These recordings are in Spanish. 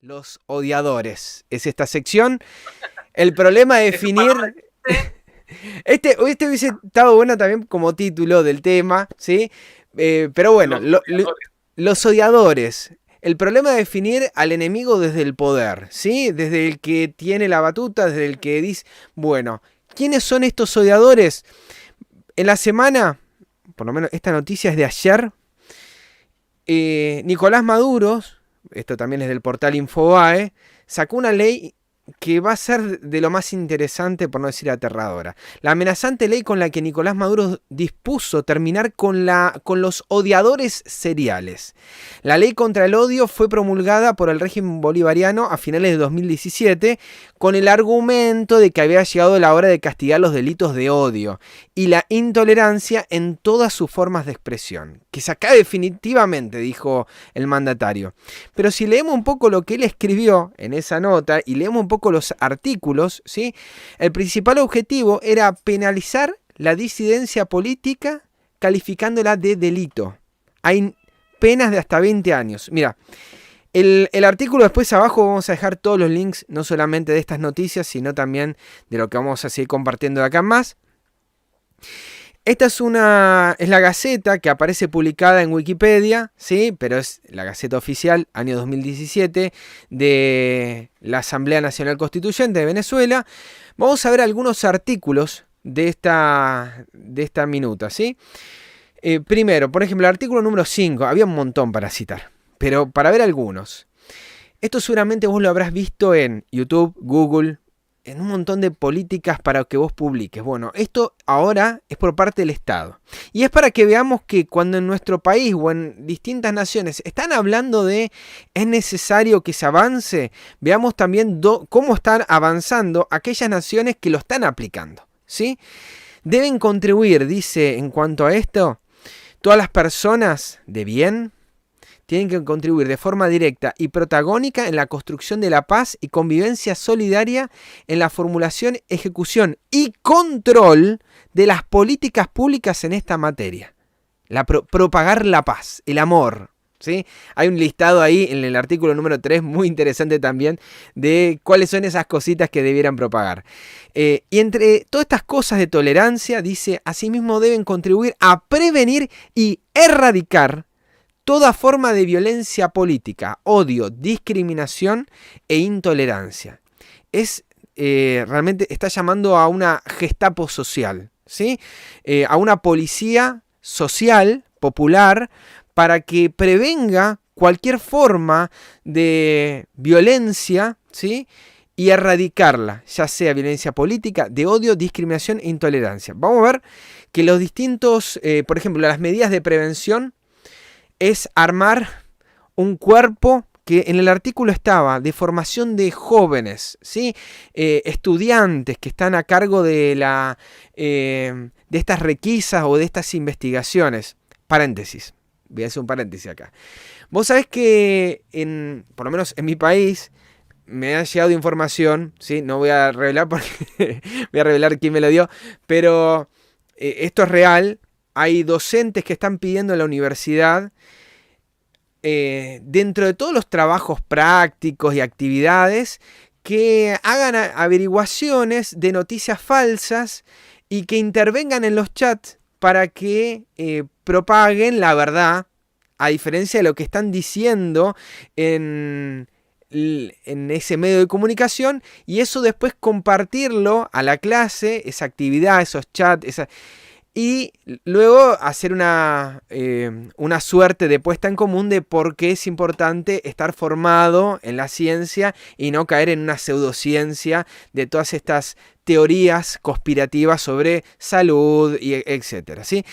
Los odiadores. Es esta sección. El problema de definir... Este hubiese estado bueno también como título del tema, ¿sí? Pero bueno, los odiadores. El problema de definir al enemigo desde el poder, ¿sí? Desde el que tiene la batuta, desde el que dice... Bueno, ¿quiénes son estos odiadores? En la semana, por lo menos esta noticia es de ayer, Nicolás Maduro, esto también es del portal Infobae, sacó una ley que va a ser de lo más interesante, por no decir aterradora. La amenazante ley con la que Nicolás Maduro dispuso terminar con los odiadores seriales. La ley contra el odio fue promulgada por el régimen bolivariano a finales de 2017 con el argumento de que había llegado la hora de castigar los delitos de odio y la intolerancia en todas sus formas de expresión. Que se acabe definitivamente, dijo el mandatario. Pero si leemos un poco lo que él escribió en esa nota y leemos un poco los artículos, ¿sí? El principal objetivo era penalizar la disidencia política calificándola de delito. Hay penas de hasta 20 años. Mira, el artículo después abajo vamos a dejar todos los links, no solamente de estas noticias, sino también de lo que vamos a seguir compartiendo de acá en más. Esta es la Gaceta que aparece publicada en Wikipedia, ¿sí? Pero es la Gaceta Oficial, año 2017, de la Asamblea Nacional Constituyente de Venezuela. Vamos a ver algunos artículos de esta minuta, ¿sí? Primero, por ejemplo, el artículo número 5, había un montón para citar, pero para ver algunos. Esto seguramente vos lo habrás visto en YouTube, Google, en un montón de políticas para que vos publiques. Bueno, esto ahora es por parte del Estado. Y es para que veamos que cuando en nuestro país o en distintas naciones están hablando de es necesario que se avance, veamos también cómo están avanzando aquellas naciones que lo están aplicando, ¿sí? Deben contribuir, dice en cuanto a esto, todas las personas de bien tienen que contribuir de forma directa y protagónica en la construcción de la paz y convivencia solidaria en la formulación, ejecución y control de las políticas públicas en esta materia. Propagar la paz, el amor, ¿sí? Hay un listado ahí en el artículo número 3 muy interesante también de cuáles son esas cositas que debieran propagar. Y entre todas estas cosas de tolerancia, dice, asimismo deben contribuir a prevenir y erradicar toda forma de violencia política, odio, discriminación e intolerancia. Realmente está llamando a una Gestapo social, ¿sí? A una policía social, popular, para que prevenga cualquier forma de violencia, ¿sí? Y erradicarla, ya sea violencia política, de odio, discriminación e intolerancia. Vamos a ver que los distintos, por ejemplo, las medidas de prevención es armar un cuerpo que en el artículo estaba de formación de jóvenes, ¿sí? Estudiantes que están a cargo de estas requisas o de estas investigaciones. Paréntesis, voy a hacer un paréntesis acá. Vos sabés que, por lo menos en mi país, me ha llegado información, ¿sí? No voy a revelar porque voy a revelar quién me lo dio, pero esto es real. Hay docentes que están pidiendo en la universidad, dentro de todos los trabajos prácticos y actividades, que hagan averiguaciones de noticias falsas y que intervengan en los chats para que propaguen la verdad, a diferencia de lo que están diciendo en ese medio de comunicación, y eso después compartirlo a la clase, esa actividad, esos chats, y luego hacer una suerte de puesta en común de por qué es importante estar formado en la ciencia y no caer en una pseudociencia de todas estas teorías conspirativas sobre salud, y etcétera, ¿sí?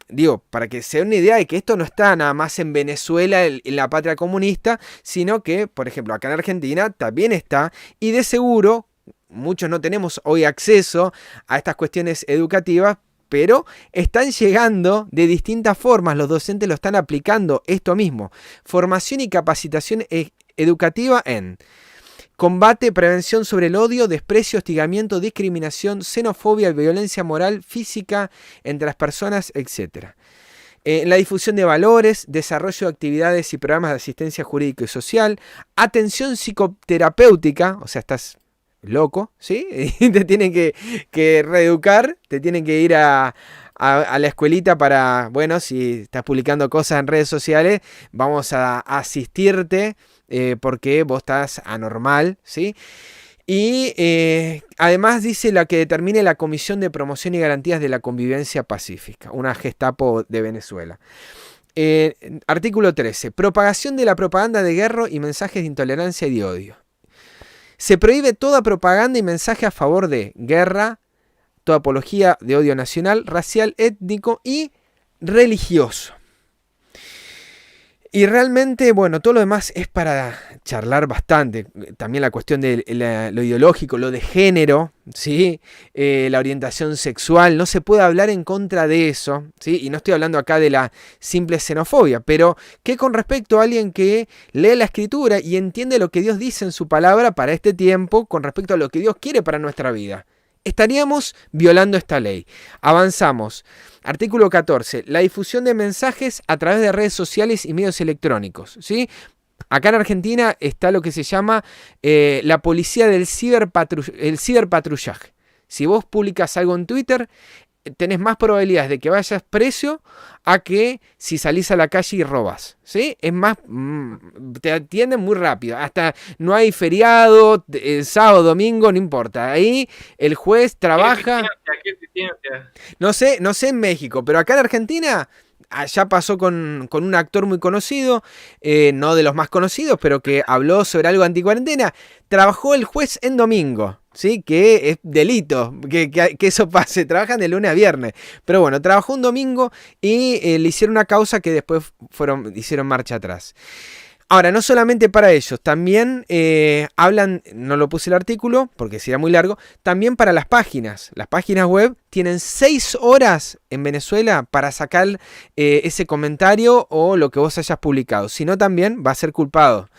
Digo, para que se den una idea de que esto no está nada más en Venezuela, en la patria comunista, sino que, por ejemplo, acá en Argentina también está, y de seguro muchos no tenemos hoy acceso a estas cuestiones educativas, pero están llegando de distintas formas, los docentes lo están aplicando esto mismo. Formación y capacitación educativa en combate, prevención sobre el odio, desprecio, hostigamiento, discriminación, xenofobia, violencia moral, física entre las personas, etc. En la difusión de valores, desarrollo de actividades y programas de asistencia jurídica y social, atención psicoterapéutica, o sea, estás loco, ¿sí? Y te tienen que reeducar, te tienen que ir a la escuelita para, bueno, si estás publicando cosas en redes sociales, vamos a asistirte porque vos estás anormal, ¿sí? Y además dice la que determine la Comisión de Promoción y Garantías de la Convivencia Pacífica, una Gestapo de Venezuela. Artículo 13. Propagación de la propaganda de guerra y mensajes de intolerancia y de odio. Se prohíbe toda propaganda y mensaje a favor de guerra, toda apología de odio nacional, racial, étnico y religioso. Y realmente, bueno, todo lo demás es para charlar bastante. También la cuestión de lo ideológico, lo de género, ¿sí? La orientación sexual. No se puede hablar en contra de eso, ¿sí? Y no estoy hablando acá de la simple xenofobia, pero que con respecto a alguien que lee la Escritura y entiende lo que Dios dice en su palabra para este tiempo, con respecto a lo que Dios quiere para nuestra vida, estaríamos violando esta ley. Avanzamos. Artículo 14. La difusión de mensajes a través de redes sociales y medios electrónicos, ¿sí? Acá en Argentina está lo que se llama la policía del ciberpatrullaje. Si vos publicas algo en Twitter, tenés más probabilidades de que vayas preso a que si salís a la calle y robas, ¿sí? Es más, te atienden muy rápido. Hasta no hay feriado, sábado, domingo, no importa. Ahí el juez trabaja. ¿Qué eficiencia? No sé en México, pero acá en Argentina ya pasó con un actor muy conocido, no de los más conocidos, pero que habló sobre algo anticuarentena. Trabajó el juez en domingo, ¿sí? Que es delito que eso pase. Trabajan de lunes a viernes. Pero bueno, trabajó un domingo y le hicieron una causa que después hicieron marcha atrás. Ahora, no solamente para ellos, también hablan, no lo puse el artículo porque sería muy largo, también para las páginas. Las páginas web tienen 6 horas en Venezuela para sacar ese comentario o lo que vos hayas publicado. Si no, también va a ser culpado.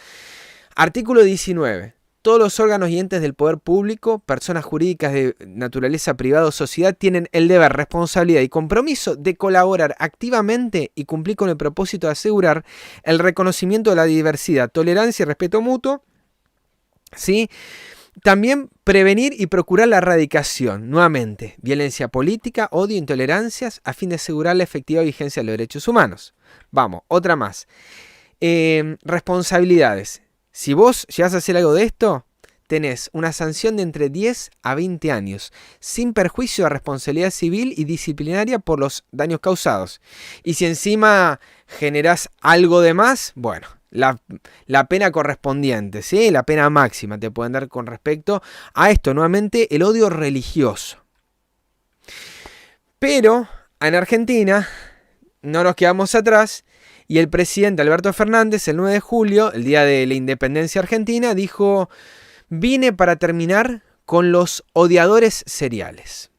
Artículo 19. Todos los órganos y entes del poder público, personas jurídicas de naturaleza privada o sociedad, tienen el deber, responsabilidad y compromiso de colaborar activamente y cumplir con el propósito de asegurar el reconocimiento de la diversidad, tolerancia y respeto mutuo, ¿sí? También prevenir y procurar la erradicación, nuevamente, violencia política, odio, intolerancias, a fin de asegurar la efectiva vigencia de los derechos humanos. Vamos, otra más. Responsabilidades. Si vos llegás a hacer algo de esto, tenés una sanción de entre 10 a 20 años, sin perjuicio de responsabilidad civil y disciplinaria por los daños causados. Y si encima generás algo de más, bueno, la pena correspondiente, ¿sí? La pena máxima te pueden dar con respecto a esto, nuevamente, el odio religioso. Pero en Argentina no nos quedamos atrás. Y el presidente Alberto Fernández, el 9 de julio, el día de la independencia argentina, dijo: vine para terminar con los odiadores seriales.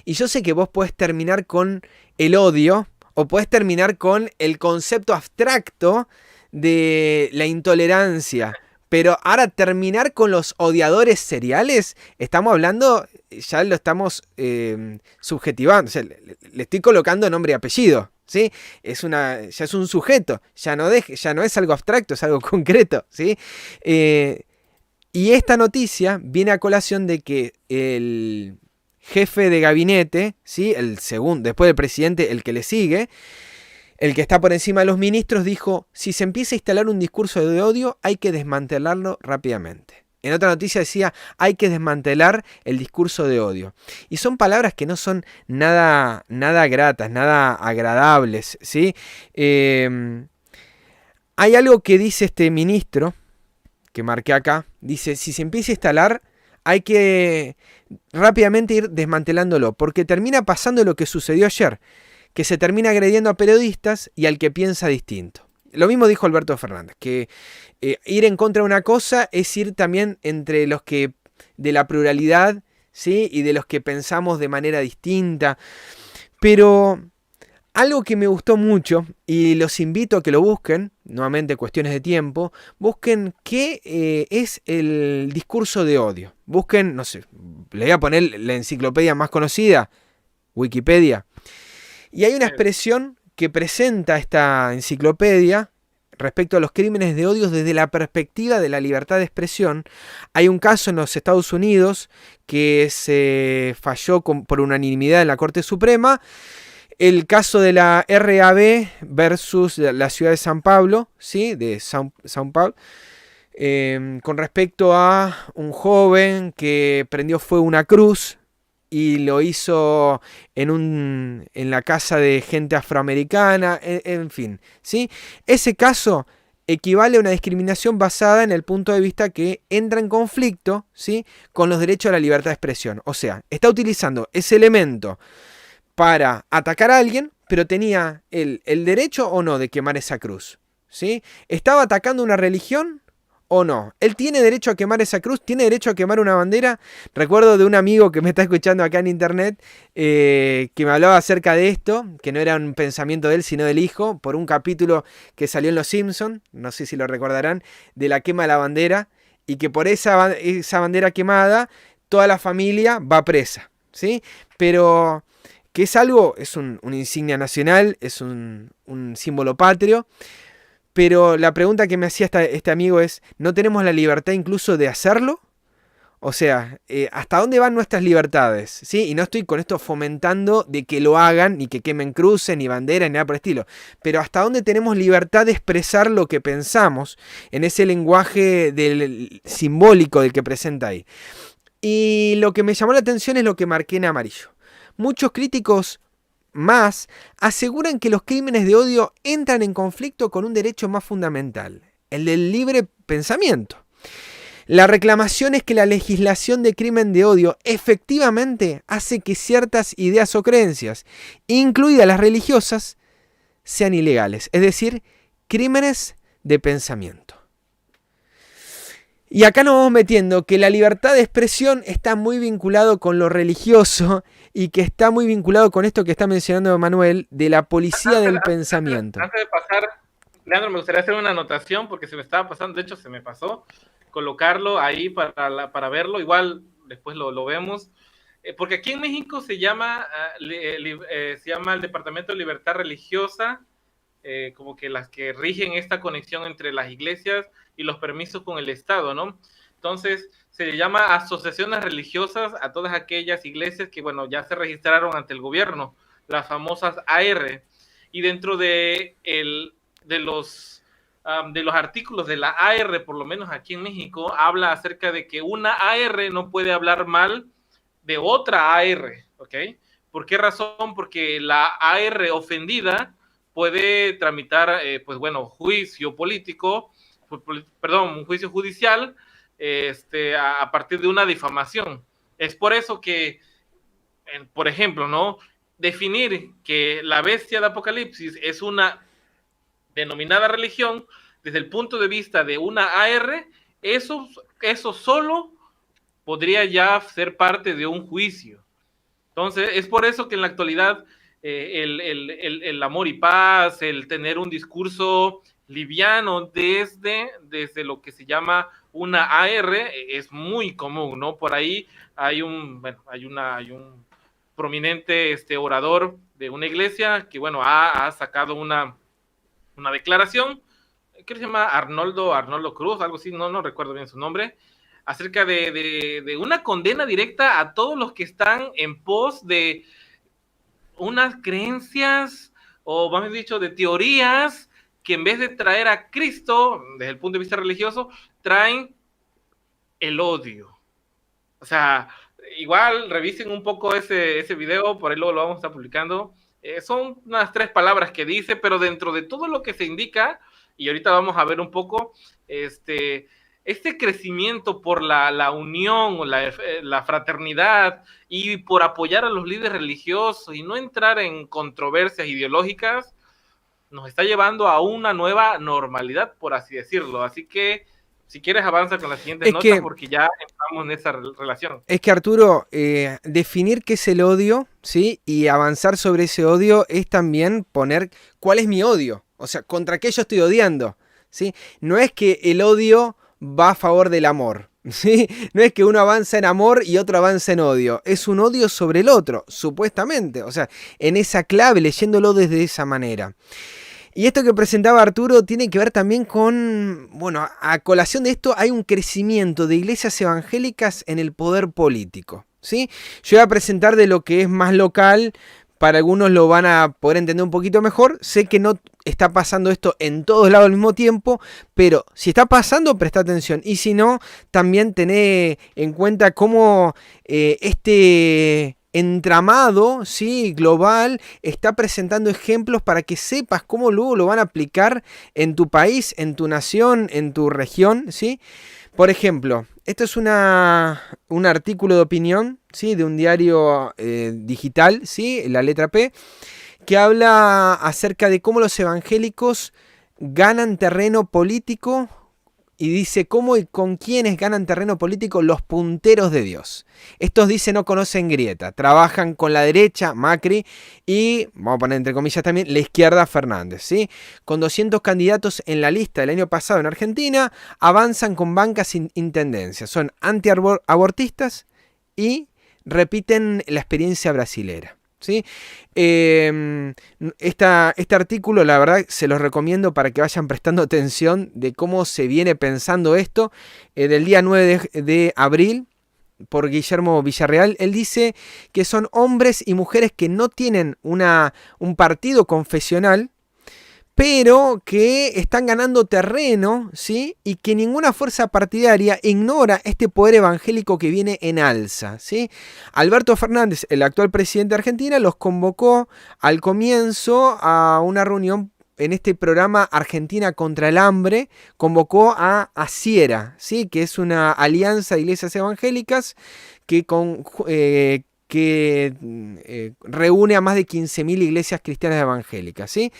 Y yo sé que vos podés terminar con el odio o podés terminar con el concepto abstracto de la intolerancia. Pero ahora terminar con los odiadores seriales, estamos hablando, ya lo estamos subjetivando, o sea, le estoy colocando nombre y apellido. ¿Sí? Ya es un sujeto, ya no es algo abstracto, es algo concreto, ¿sí? Y esta noticia viene a colación de que el jefe de gabinete, ¿sí? El segundo, después del presidente, el que le sigue, el que está por encima de los ministros, dijo: si se empieza a instalar un discurso de odio, hay que desmantelarlo rápidamente. En otra noticia decía: hay que desmantelar el discurso de odio. Y son palabras que no son nada gratas, nada agradables, ¿sí? Hay algo que dice este ministro, que marqué acá, dice: si se empieza a instalar, hay que rápidamente ir desmantelándolo, porque termina pasando lo que sucedió ayer, que se termina agrediendo a periodistas y al que piensa distinto. Lo mismo dijo Alberto Fernández, que ir en contra de una cosa es ir también entre los que de la pluralidad, ¿sí? Y de los que pensamos de manera distinta. Pero algo que me gustó mucho, y los invito a que lo busquen, nuevamente cuestiones de tiempo, busquen qué es el discurso de odio. Busquen, no sé, le voy a poner la enciclopedia más conocida, Wikipedia. Y hay una expresión que presenta esta enciclopedia respecto a los crímenes de odio desde la perspectiva de la libertad de expresión. Hay un caso en los Estados Unidos que se falló por unanimidad en la Corte Suprema, el caso de la RAB versus la ciudad de San Pablo, ¿sí? De São Paulo, con respecto a un joven que prendió fuego una cruz y lo hizo en la casa de gente afroamericana, en fin, ¿sí? Ese caso equivale a una discriminación basada en el punto de vista que entra en conflicto, ¿sí?, con los derechos a la libertad de expresión. O sea, está utilizando ese elemento para atacar a alguien, pero tenía el derecho o no de quemar esa cruz, ¿sí? ¿Estaba atacando una religión o no? ¿Él tiene derecho a quemar esa cruz? ¿Tiene derecho a quemar una bandera? Recuerdo de un amigo que me está escuchando acá en internet, que me hablaba acerca de esto, que no era un pensamiento de él, sino del hijo, por un capítulo que salió en Los Simpson, no sé si lo recordarán, de la quema de la bandera, y que por esa bandera quemada, toda la familia va presa, ¿sí? Pero que es algo, es una insignia nacional, es un símbolo patrio. Pero la pregunta que me hacía este amigo es, ¿no tenemos la libertad incluso de hacerlo? O sea, ¿hasta dónde van nuestras libertades? ¿Sí? Y no estoy con esto fomentando de que lo hagan, ni que quemen cruces, ni banderas, ni nada por el estilo. Pero ¿hasta dónde tenemos libertad de expresar lo que pensamos en ese lenguaje simbólico del que presenta ahí? Y lo que me llamó la atención es lo que marqué en amarillo. Muchos críticos más aseguran que los crímenes de odio entran en conflicto con un derecho más fundamental, el del libre pensamiento. La reclamación es que la legislación de crimen de odio efectivamente hace que ciertas ideas o creencias, incluidas las religiosas, sean ilegales, es decir, crímenes de pensamiento. Y acá nos vamos metiendo que la libertad de expresión está muy vinculado con lo religioso y que está muy vinculado con esto que está mencionando Manuel, de la policía del pensamiento. Antes de pasar, Leandro, me gustaría hacer una anotación porque se me estaba pasando, de hecho se me pasó, colocarlo ahí para verlo, igual después lo vemos, porque aquí en México se llama el Departamento de Libertad Religiosa, como que las que rigen esta conexión entre las iglesias y los permisos con el Estado, ¿no? Entonces, se le llama asociaciones religiosas a todas aquellas iglesias que, bueno, ya se registraron ante el gobierno, las famosas AR. Y dentro de los artículos de la AR, por lo menos aquí en México, habla acerca de que una AR no puede hablar mal de otra AR, ¿ok? ¿Por qué razón? Porque la AR ofendida puede tramitar, pues bueno, juicio político, perdón, un juicio judicial, a partir de una difamación. Es por eso que, por ejemplo, ¿no?, definir que la bestia de Apocalipsis es una denominada religión desde el punto de vista de una AR, eso solo podría ya ser parte de un juicio. Entonces, es por eso que en la actualidad el amor y paz, el tener un discurso liviano desde lo que se llama una AR es muy común, ¿no? Por ahí hay un prominente orador de una iglesia que, bueno, ha sacado una declaración, que se llama Arnoldo Cruz, algo así, no recuerdo bien su nombre, acerca de una condena directa a todos los que están en pos de unas creencias, o más bien dicho, de teorías que en vez de traer a Cristo, desde el punto de vista religioso, traen el odio. O sea, igual revisen un poco ese video, por ahí luego lo vamos a estar publicando. Son unas 3 palabras que dice, pero dentro de todo lo que se indica, y ahorita vamos a ver un poco, este crecimiento por la unión, la fraternidad y por apoyar a los líderes religiosos y no entrar en controversias ideológicas, nos está llevando a una nueva normalidad, por así decirlo. Así que, si quieres, avanza con la siguiente nota, porque ya entramos en esa relación. Es que, Arturo, definir qué es el odio, ¿sí?, y avanzar sobre ese odio es también poner cuál es mi odio. O sea, contra qué yo estoy odiando, ¿sí? No es que el odio va a favor del amor. ¿Sí? No es que uno avanza en amor y otro avanza en odio. Es un odio sobre el otro, supuestamente. O sea, en esa clave, leyéndolo desde esa manera. Y esto que presentaba Arturo tiene que ver también con, bueno, a colación de esto hay un crecimiento de iglesias evangélicas en el poder político, ¿sí? Yo voy a presentar de lo que es más local, para algunos lo van a poder entender un poquito mejor. Sé que no está pasando esto en todos lados al mismo tiempo, pero si está pasando, presta atención. Y si no, también tené en cuenta cómo este entramado, ¿sí?, global, está presentando ejemplos para que sepas cómo luego lo van a aplicar en tu país, en tu nación, en tu región, ¿sí? Por ejemplo, esto es un artículo de opinión, ¿sí?, de un diario digital, ¿sí?, La Letra P, que habla acerca de cómo los evangélicos ganan terreno político y dice cómo y con quiénes ganan terreno político los punteros de Dios. Estos, dice, no conocen grieta, trabajan con la derecha, Macri, y, vamos a poner entre comillas también, la izquierda, Fernández, ¿sí? Con 200 candidatos en la lista del año pasado en Argentina, avanzan con bancas sin intendencia, son antiabortistas y repiten la experiencia brasilera, ¿sí? Este artículo, la verdad, se los recomiendo para que vayan prestando atención de cómo se viene pensando esto. Del día 9 de abril, por Guillermo Villarreal, él dice que son hombres y mujeres que no tienen un partido confesional, pero que están ganando terreno, ¿sí?, y que ninguna fuerza partidaria ignora este poder evangélico que viene en alza, ¿sí? Alberto Fernández, el actual presidente de Argentina, los convocó al comienzo a una reunión en este programa Argentina contra el Hambre. Convocó a ACIERA, ¿sí?, que es una alianza de iglesias evangélicas que reúne a más de 15.000 iglesias cristianas evangélicas, ¿sí?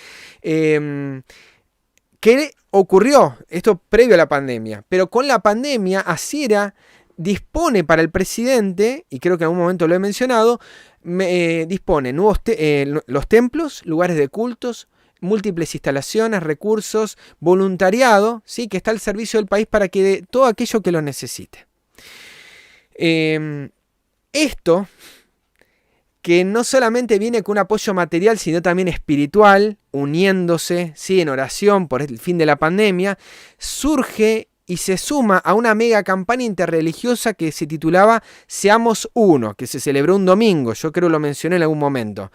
¿Qué ocurrió? Esto previo a la pandemia. Pero con la pandemia, ACIERA dispone para el presidente, y creo que en algún momento lo he mencionado, dispone los templos, lugares de cultos, múltiples instalaciones, recursos, voluntariado, ¿sí?, que está al servicio del país para que dé todo aquello que lo necesite. Esto, que no solamente viene con un apoyo material, sino también espiritual, uniéndose, ¿sí?, en oración por el fin de la pandemia, surge y se suma a una mega campaña interreligiosa que se titulaba Seamos Uno, que se celebró un domingo, yo creo lo mencioné en algún momento.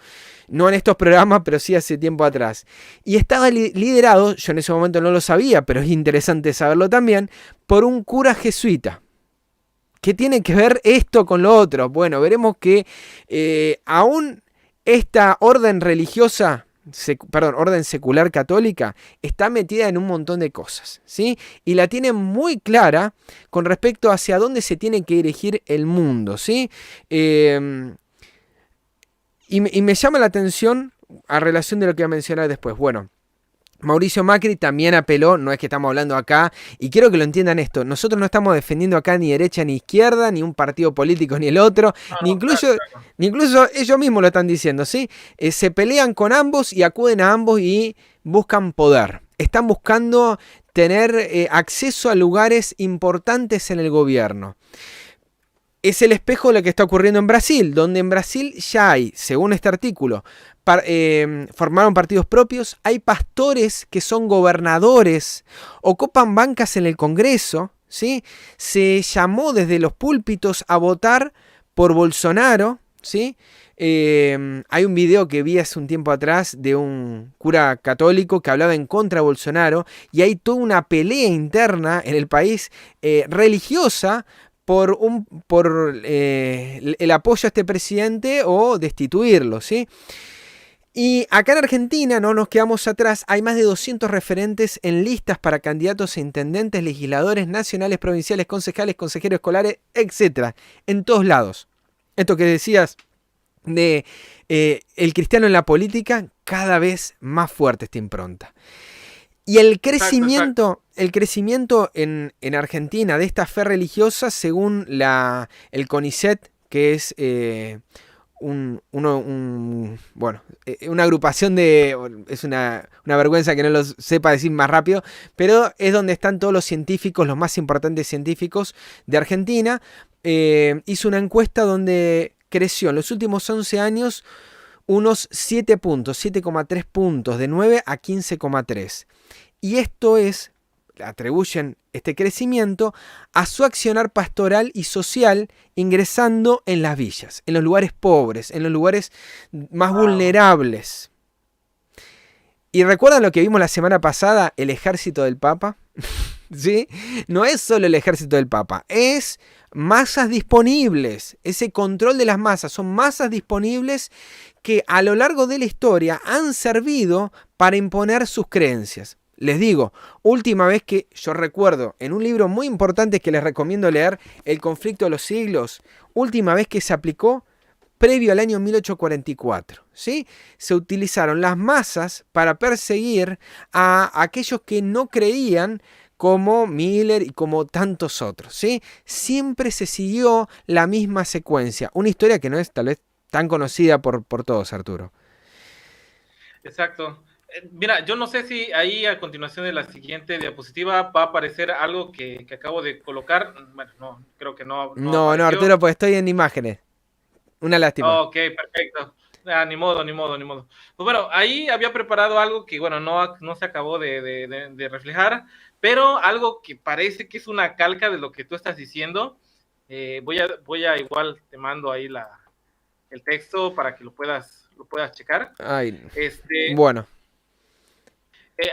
No en estos programas, pero sí hace tiempo atrás. Y estaba liderado, yo en ese momento no lo sabía, pero es interesante saberlo también, por un cura jesuita. ¿Qué tiene que ver esto con lo otro? Bueno, veremos que aún esta orden religiosa, orden secular católica, está metida en un montón de cosas, ¿sí? Y la tiene muy clara con respecto hacia dónde se tiene que dirigir el mundo, ¿sí? Y me llama la atención a relación de lo que voy a mencionar después. Bueno, Mauricio Macri también apeló, no es que estamos hablando acá, y quiero que lo entiendan esto, nosotros no estamos defendiendo acá ni derecha ni izquierda, ni un partido político ni el otro, ni incluso ellos mismos lo están diciendo, ¿sí? Se pelean con ambos y acuden a ambos y buscan poder. Están buscando tener acceso a lugares importantes en el gobierno. Es el espejo de lo que está ocurriendo en Brasil, donde en Brasil ya hay, según este artículo, formaron partidos propios, hay pastores que son gobernadores, ocupan bancas en el Congreso, ¿sí? Se llamó desde los púlpitos a votar por Bolsonaro, ¿sí? Hay un video que vi hace un tiempo atrás de un cura católico que hablaba en contra de Bolsonaro y hay toda una pelea interna en el país religiosa por el apoyo a este presidente o destituirlo, ¿sí? Y acá en Argentina, no nos quedamos atrás, hay más de 200 referentes en listas para candidatos a intendentes, legisladores nacionales, provinciales, concejales, consejeros escolares, etc. En todos lados. Esto que decías de el cristiano en la política, cada vez más fuerte esta impronta. Y el crecimiento en Argentina de esta fe religiosa, según el CONICET, que es una agrupación es una vergüenza que no lo sepa decir más rápido, pero es donde están todos los científicos, los más importantes científicos de Argentina. Hizo una encuesta donde creció en los últimos 11 años unos 7 puntos, 7,3 puntos, de 9 a 15,3. Y esto atribuyen este crecimiento a su accionar pastoral y social, ingresando en las villas, en los lugares pobres, en los lugares más vulnerables. ¿Y recuerdan lo que vimos la semana pasada? El ejército del Papa. ¿Sí? No es solo el ejército del Papa, es masas disponibles. Ese control de las masas, son masas disponibles que a lo largo de la historia han servido para imponer sus creencias. Les digo, última vez que yo recuerdo, en un libro muy importante que les recomiendo leer, El conflicto de los siglos, última vez que se aplicó, previo al año 1844, ¿sí? Se utilizaron las masas para perseguir a aquellos que no creían, como Miller y como tantos otros, ¿sí? Siempre se siguió la misma secuencia, una historia que no es tal vez tan conocida por todos, Arturo. Exacto. Mira, yo no sé si ahí a continuación de la siguiente diapositiva va a aparecer algo que acabo de colocar. Bueno, no, creo que no. No, Arturo, pues estoy en imágenes. Una lástima. Ok, perfecto. Ni modo. Pues bueno, ahí había preparado algo que, bueno, no se acabó de reflejar, pero algo que parece que es una calca de lo que tú estás diciendo. Voy a igual, te mando ahí el texto para que lo puedas checar. Ay, bueno.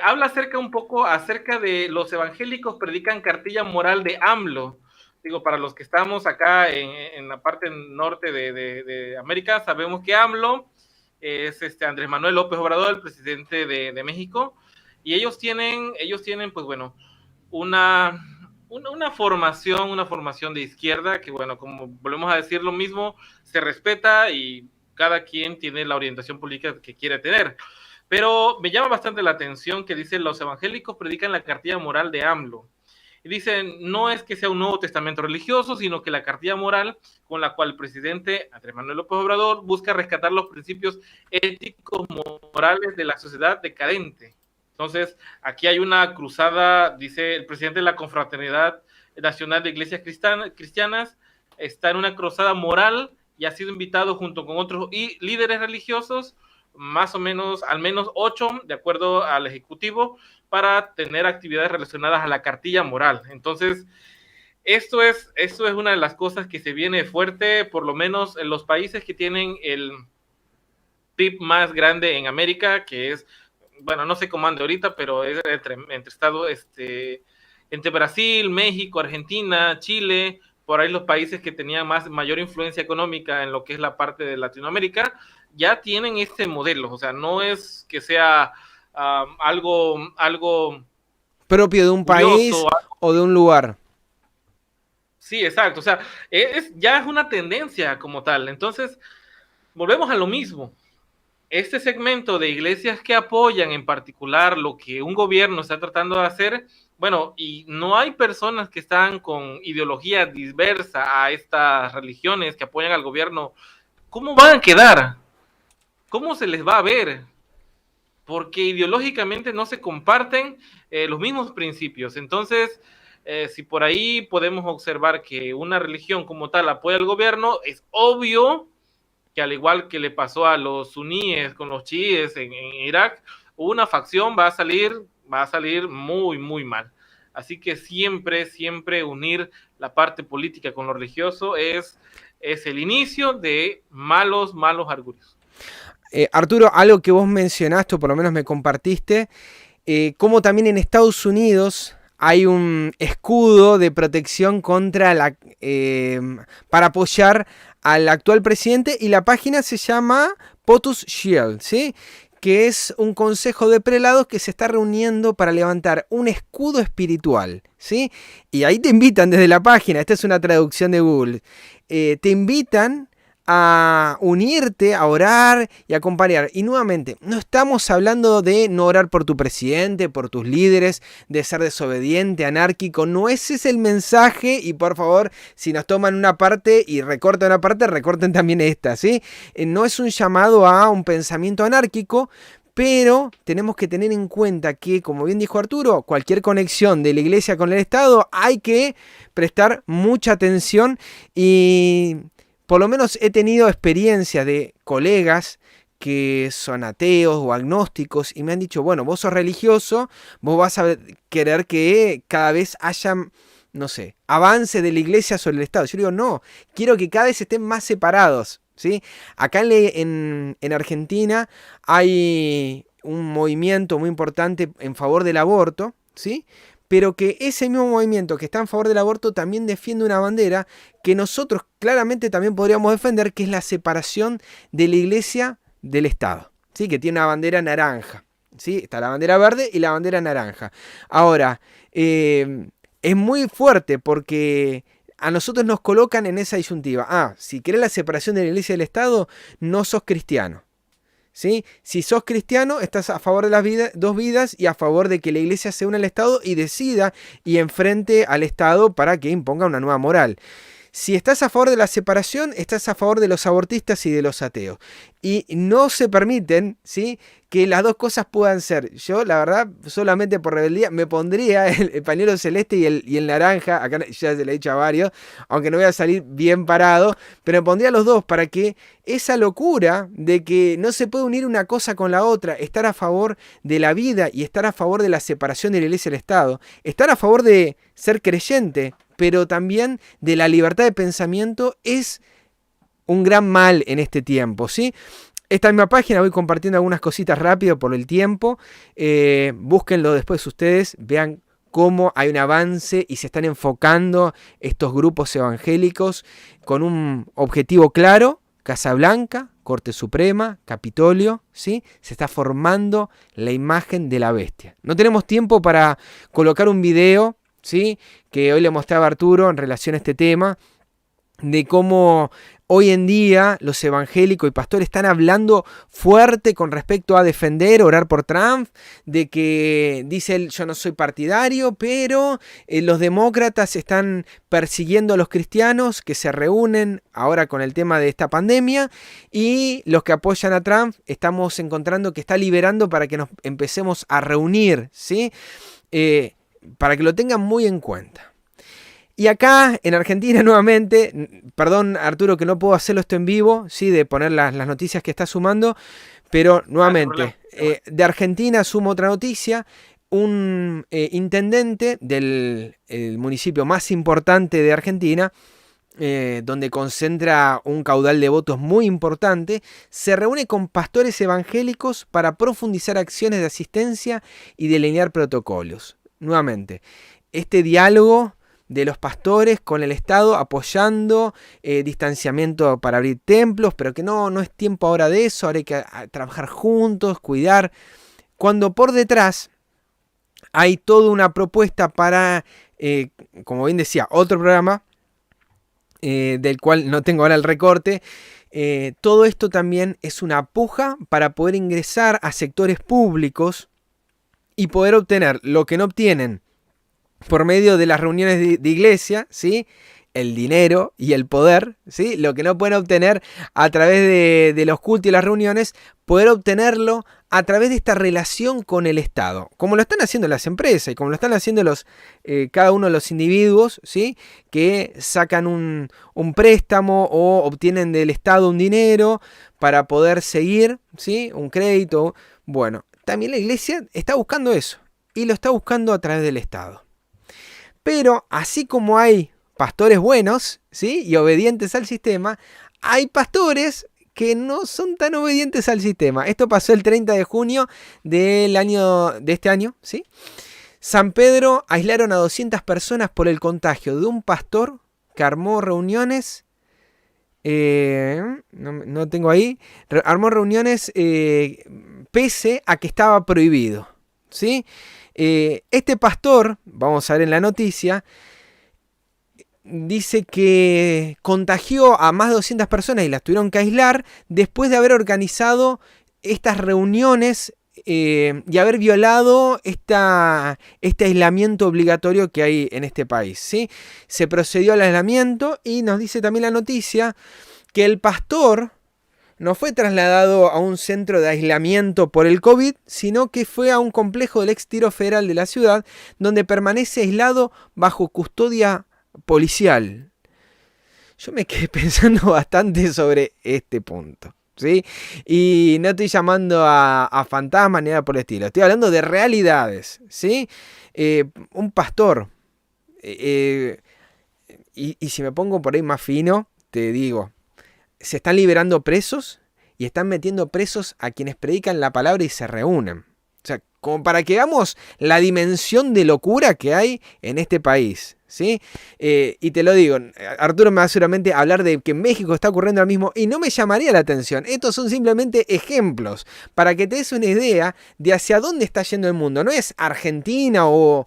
Habla un poco acerca de los evangélicos predican cartilla moral de AMLO. Digo, para los que estamos acá en la parte norte de América, sabemos que AMLO es Andrés Manuel López Obrador, el presidente de México, y ellos tienen, pues bueno, una formación de izquierda que, bueno, como volvemos a decir lo mismo, se respeta y cada quien tiene la orientación política que quiere tener. Pero me llama bastante la atención que dicen los evangélicos predican la cartilla moral de AMLO. Y dicen, no es que sea un nuevo testamento religioso, sino que la cartilla moral con la cual el presidente Andrés Manuel López Obrador busca rescatar los principios éticos morales de la sociedad decadente. Entonces, aquí hay una cruzada, dice el presidente de la Confraternidad Nacional de Iglesias Cristianas, está en una cruzada moral y ha sido invitado junto con otros líderes religiosos, más o menos, al menos 8, de acuerdo al Ejecutivo, para tener actividades relacionadas a la cartilla moral. Entonces, esto es una de las cosas que se viene fuerte, por lo menos en los países que tienen el PIB más grande en América, que es, bueno, no sé cómo ande ahorita, pero es entre estados, entre Brasil, México, Argentina, Chile, por ahí los países que tenían mayor influencia económica en lo que es la parte de Latinoamérica, ya tienen este modelo. O sea, no es que sea algo propio de un país o de un lugar. Sí, exacto. O sea, ya es una tendencia como tal. Entonces, volvemos a lo mismo. Este segmento de iglesias que apoyan en particular lo que un gobierno está tratando de hacer, bueno, y no hay personas que están con ideología diversa a estas religiones que apoyan al gobierno, ¿cómo van a quedar? ¿Cómo se les va a ver? Porque ideológicamente no se comparten los mismos principios. Entonces, si por ahí podemos observar que una religión como tal apoya al gobierno, es obvio que al igual que le pasó a los suníes con los chiíes en Irak, una facción va a salir muy, muy mal. Así que siempre unir la parte política con lo religioso es el inicio de malos augurios. Arturo, algo que vos mencionaste, o por lo menos me compartiste, como también en Estados Unidos hay un escudo de protección contra para apoyar al actual presidente, y la página se llama POTUS Shield, ¿sí? Que es un consejo de prelados que se está reuniendo para levantar un escudo espiritual, ¿sí? Y ahí te invitan desde la página, esta es una traducción de Google, te invitan a unirte, a orar y a acompañar. Y nuevamente, no estamos hablando de no orar por tu presidente, por tus líderes, de ser desobediente, anárquico. No ese es el mensaje. Y por favor, si nos toman una parte y recortan una parte, recorten también esta, ¿sí? No es un llamado a un pensamiento anárquico, pero tenemos que tener en cuenta que, como bien dijo Arturo, cualquier conexión de la iglesia con el Estado hay que prestar mucha atención. Y por lo menos he tenido experiencia de colegas que son ateos o agnósticos y me han dicho, bueno, vos sos religioso, vos vas a querer que cada vez haya, no sé, avance de la iglesia sobre el Estado. Yo digo, no, quiero que cada vez estén más separados, ¿sí? Acá en Argentina hay un movimiento muy importante en favor del aborto, ¿sí? Pero que ese mismo movimiento que está en favor del aborto también defiende una bandera que nosotros claramente también podríamos defender, que es la separación de la iglesia del Estado, ¿sí? Que tiene una bandera naranja, ¿sí? Está la bandera verde y la bandera naranja. Ahora, es muy fuerte porque a nosotros nos colocan en esa disyuntiva. Si querés la separación de la iglesia del Estado, no sos cristiano, ¿sí? Si sos cristiano, estás a favor de las dos vidas y a favor de que la iglesia se una al Estado y decida y enfrente al Estado para que imponga una nueva moral. Si estás a favor de la separación, estás a favor de los abortistas y de los ateos. Y no se permiten, ¿sí?, que las dos cosas puedan ser. Yo, la verdad, solamente por rebeldía, me pondría el pañuelo celeste y el naranja. Acá ya se lo he dicho a varios, aunque no voy a salir bien parado. Pero me pondría los dos para que esa locura de que no se puede unir una cosa con la otra, estar a favor de la vida y estar a favor de la separación de la iglesia y el Estado, estar a favor de ser creyente, pero también de la libertad de pensamiento, es un gran mal en este tiempo, ¿sí? Esta misma página voy compartiendo algunas cositas rápido por el tiempo. Búsquenlo después ustedes, vean cómo hay un avance y se están enfocando estos grupos evangélicos con un objetivo claro: Casa Blanca, Corte Suprema, Capitolio, ¿sí? Se está formando la imagen de la bestia. No tenemos tiempo para colocar un video, ¿sí?, que hoy le mostraba a Arturo en relación a este tema, de cómo hoy en día los evangélicos y pastores están hablando fuerte con respecto a defender, orar por Trump, de que dice él, yo no soy partidario, pero los demócratas están persiguiendo a los cristianos que se reúnen ahora con el tema de esta pandemia, y los que apoyan a Trump estamos encontrando que está liberando para que nos empecemos a reunir, ¿sí? Para que lo tengan muy en cuenta. Y acá en Argentina nuevamente, perdón Arturo que no puedo hacerlo esto en vivo, sí, de poner las noticias que está sumando, pero nuevamente, de Argentina sumo otra noticia. Un intendente del municipio más importante de Argentina, donde concentra un caudal de votos muy importante, se reúne con pastores evangélicos para profundizar acciones de asistencia y delinear protocolos. Nuevamente, este diálogo de los pastores con el Estado apoyando distanciamiento para abrir templos, pero que no es tiempo ahora de eso, ahora hay que trabajar juntos, cuidar, cuando por detrás hay toda una propuesta para, como bien decía, otro programa, del cual no tengo ahora el recorte. Todo esto también es una puja para poder ingresar a sectores públicos y poder obtener lo que no obtienen por medio de las reuniones de iglesia, ¿sí?, el dinero y el poder, ¿sí?, lo que no pueden obtener a través de los cultos y las reuniones, poder obtenerlo a través de esta relación con el Estado, como lo están haciendo las empresas y como lo están haciendo cada uno de los individuos, ¿sí?, que sacan un préstamo o obtienen del Estado un dinero para poder seguir, ¿sí?, un crédito. Bueno, también la iglesia está buscando eso y lo está buscando a través del Estado. Pero así como hay pastores buenos, ¿sí?, y obedientes al sistema, hay pastores que no son tan obedientes al sistema. Esto pasó el 30 de junio de este año, ¿sí? San Pedro aislaron a 200 personas por el contagio de un pastor que armó reuniones. No tengo ahí. Armó reuniones pese a que estaba prohibido, ¿sí? Este pastor, vamos a ver en la noticia, dice que contagió a más de 200 personas y las tuvieron que aislar después de haber organizado estas reuniones y haber violado este aislamiento obligatorio que hay en este país, ¿sí? Se procedió al aislamiento y nos dice también la noticia que el pastor no fue trasladado a un centro de aislamiento por el COVID, sino que fue a un complejo del ex Tiro Federal de la ciudad, donde permanece aislado bajo custodia policial. Yo me quedé pensando bastante sobre este punto, ¿sí? Y no estoy llamando a fantasmas ni nada por el estilo. Estoy hablando de realidades, ¿sí? Un pastor. Y si me pongo por ahí más fino, te digo, se están liberando presos y están metiendo presos a quienes predican la palabra y se reúnen. O sea, como para que veamos la dimensión de locura que hay en este país, ¿sí? Y te lo digo, Arturo me va seguramente a hablar de que en México está ocurriendo lo mismo y no me llamaría la atención. Estos son simplemente ejemplos para que te des una idea de hacia dónde está yendo el mundo. No es Argentina o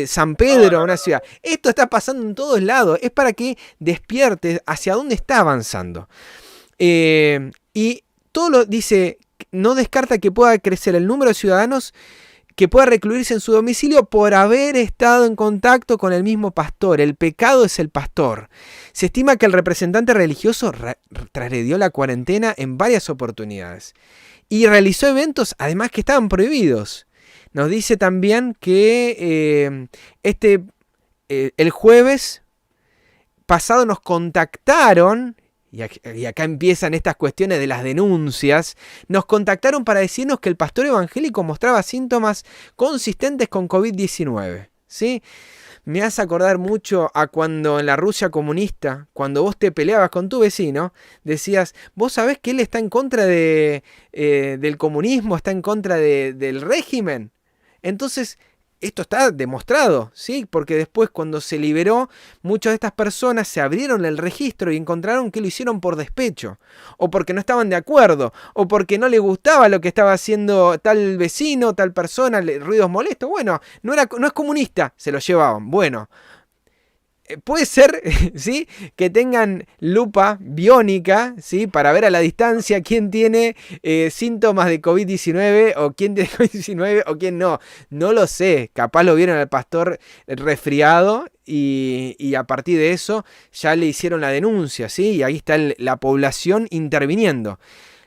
San Pedro, una ciudad. Esto está pasando en todos lados. Es para que despiertes hacia dónde está avanzando. Y todo lo dice, no descarta que pueda crecer el número de ciudadanos que pueda recluirse en su domicilio por haber estado en contacto con el mismo pastor. El pecado es el pastor. Se estima que el representante religioso transgredió la cuarentena en varias oportunidades y realizó eventos además que estaban prohibidos. Nos dice también que el jueves pasado nos contactaron. Y acá empiezan estas cuestiones de las denuncias. Nos contactaron para decirnos que el pastor evangélico mostraba síntomas consistentes con COVID-19. ¿Sí? Me hace acordar mucho a cuando en la Rusia comunista, cuando vos te peleabas con tu vecino, decías, vos sabés que él está en contra del comunismo, está en contra del régimen. Entonces, esto está demostrado, ¿sí? Porque después cuando se liberó, muchas de estas personas se abrieron el registro y encontraron que lo hicieron por despecho, o porque no estaban de acuerdo, o porque no les gustaba lo que estaba haciendo tal vecino, tal persona, ruidos molestos. Bueno, no es comunista, se lo llevaban. Bueno, puede ser, ¿sí?, que tengan lupa biónica, ¿sí?, para ver a la distancia quién tiene síntomas de COVID-19 o quién tiene COVID-19 o quién no. No lo sé. Capaz lo vieron al pastor resfriado y a partir de eso ya le hicieron la denuncia, ¿sí? Y ahí está la población interviniendo.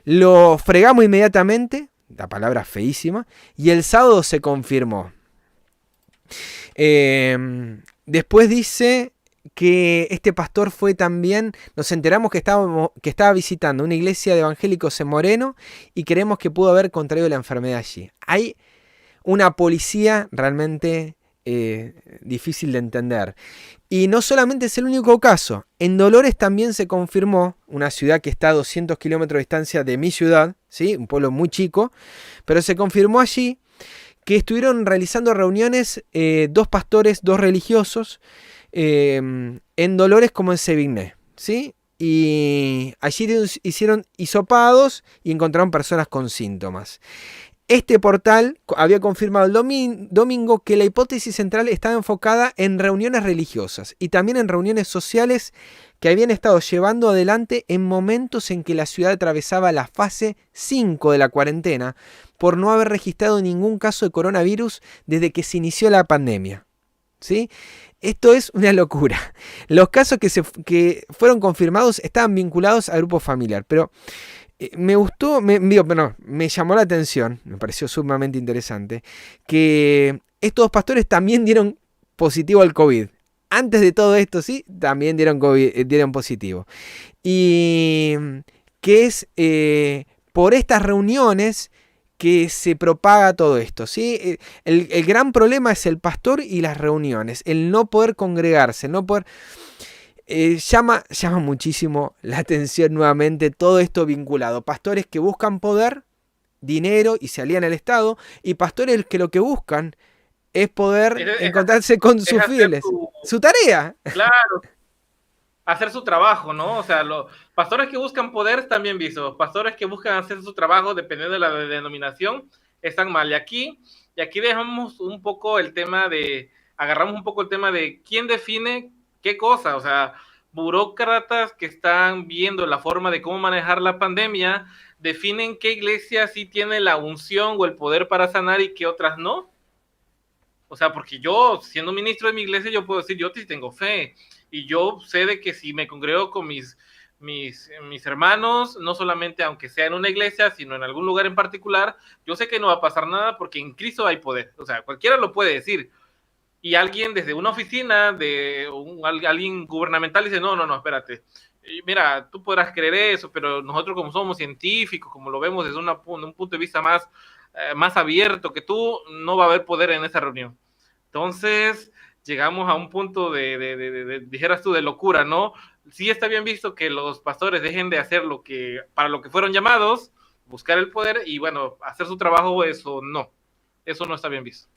Lo fregamos inmediatamente, la palabra feísima, y el sábado se confirmó. Después dice que este pastor fue también, nos enteramos que estaba visitando una iglesia de evangélicos en Moreno y creemos que pudo haber contraído la enfermedad allí. Hay una policía realmente difícil de entender. Y no solamente es el único caso. En Dolores también se confirmó, una ciudad que está a 200 kilómetros de distancia de mi ciudad, ¿sí?, un pueblo muy chico, pero se confirmó allí que estuvieron realizando reuniones dos pastores, dos religiosos, en Dolores como en Sevigné, ¿sí? Y allí hicieron hisopados y encontraron personas con síntomas. Este portal había confirmado el domingo que la hipótesis central estaba enfocada en reuniones religiosas y también en reuniones sociales que habían estado llevando adelante en momentos en que la ciudad atravesaba la fase 5 de la cuarentena por no haber registrado ningún caso de coronavirus desde que se inició la pandemia, ¿sí? Esto es una locura. Los casos que fueron confirmados estaban vinculados al grupo familiar, pero me gustó, me llamó la atención, me pareció sumamente interesante, que estos dos pastores también dieron positivo al COVID. Antes de todo esto, sí, también dieron positivo. Y que es por estas reuniones que se propaga todo esto, ¿sí? El gran problema es el pastor y las reuniones, el no poder congregarse, el no poder... llama muchísimo la atención nuevamente todo esto vinculado. Pastores que buscan poder, dinero y se alían al Estado, y pastores que lo que buscan es poder encontrarse con sus fieles. Su tarea. Claro, hacer su trabajo, ¿no? O sea, los pastores que buscan poder están bien vistos. Pastores que buscan hacer su trabajo, dependiendo de la denominación, están mal. Y aquí dejamos un poco el tema de, agarramos un poco el tema de quién define ¿Qué cosa? O sea, burócratas que están viendo la forma de cómo manejar la pandemia definen qué iglesia sí tiene la unción o el poder para sanar y qué otras no. O sea, porque yo, siendo ministro de mi iglesia, yo puedo decir, yo sí tengo fe. Y yo sé de que si me congrego con mis hermanos, no solamente aunque sea en una iglesia, sino en algún lugar en particular, yo sé que no va a pasar nada porque en Cristo hay poder. O sea, cualquiera lo puede decir. Y alguien desde una oficina, alguien gubernamental dice, no, espérate. Mira, tú podrás creer eso, pero nosotros como somos científicos, como lo vemos desde un punto de vista más abierto que tú, no va a haber poder en esa reunión. Entonces, llegamos a un punto dijeras tú, de locura, ¿no? Sí está bien visto que los pastores dejen de hacer para lo que fueron llamados, buscar el poder y, bueno, hacer su trabajo, eso no está bien visto.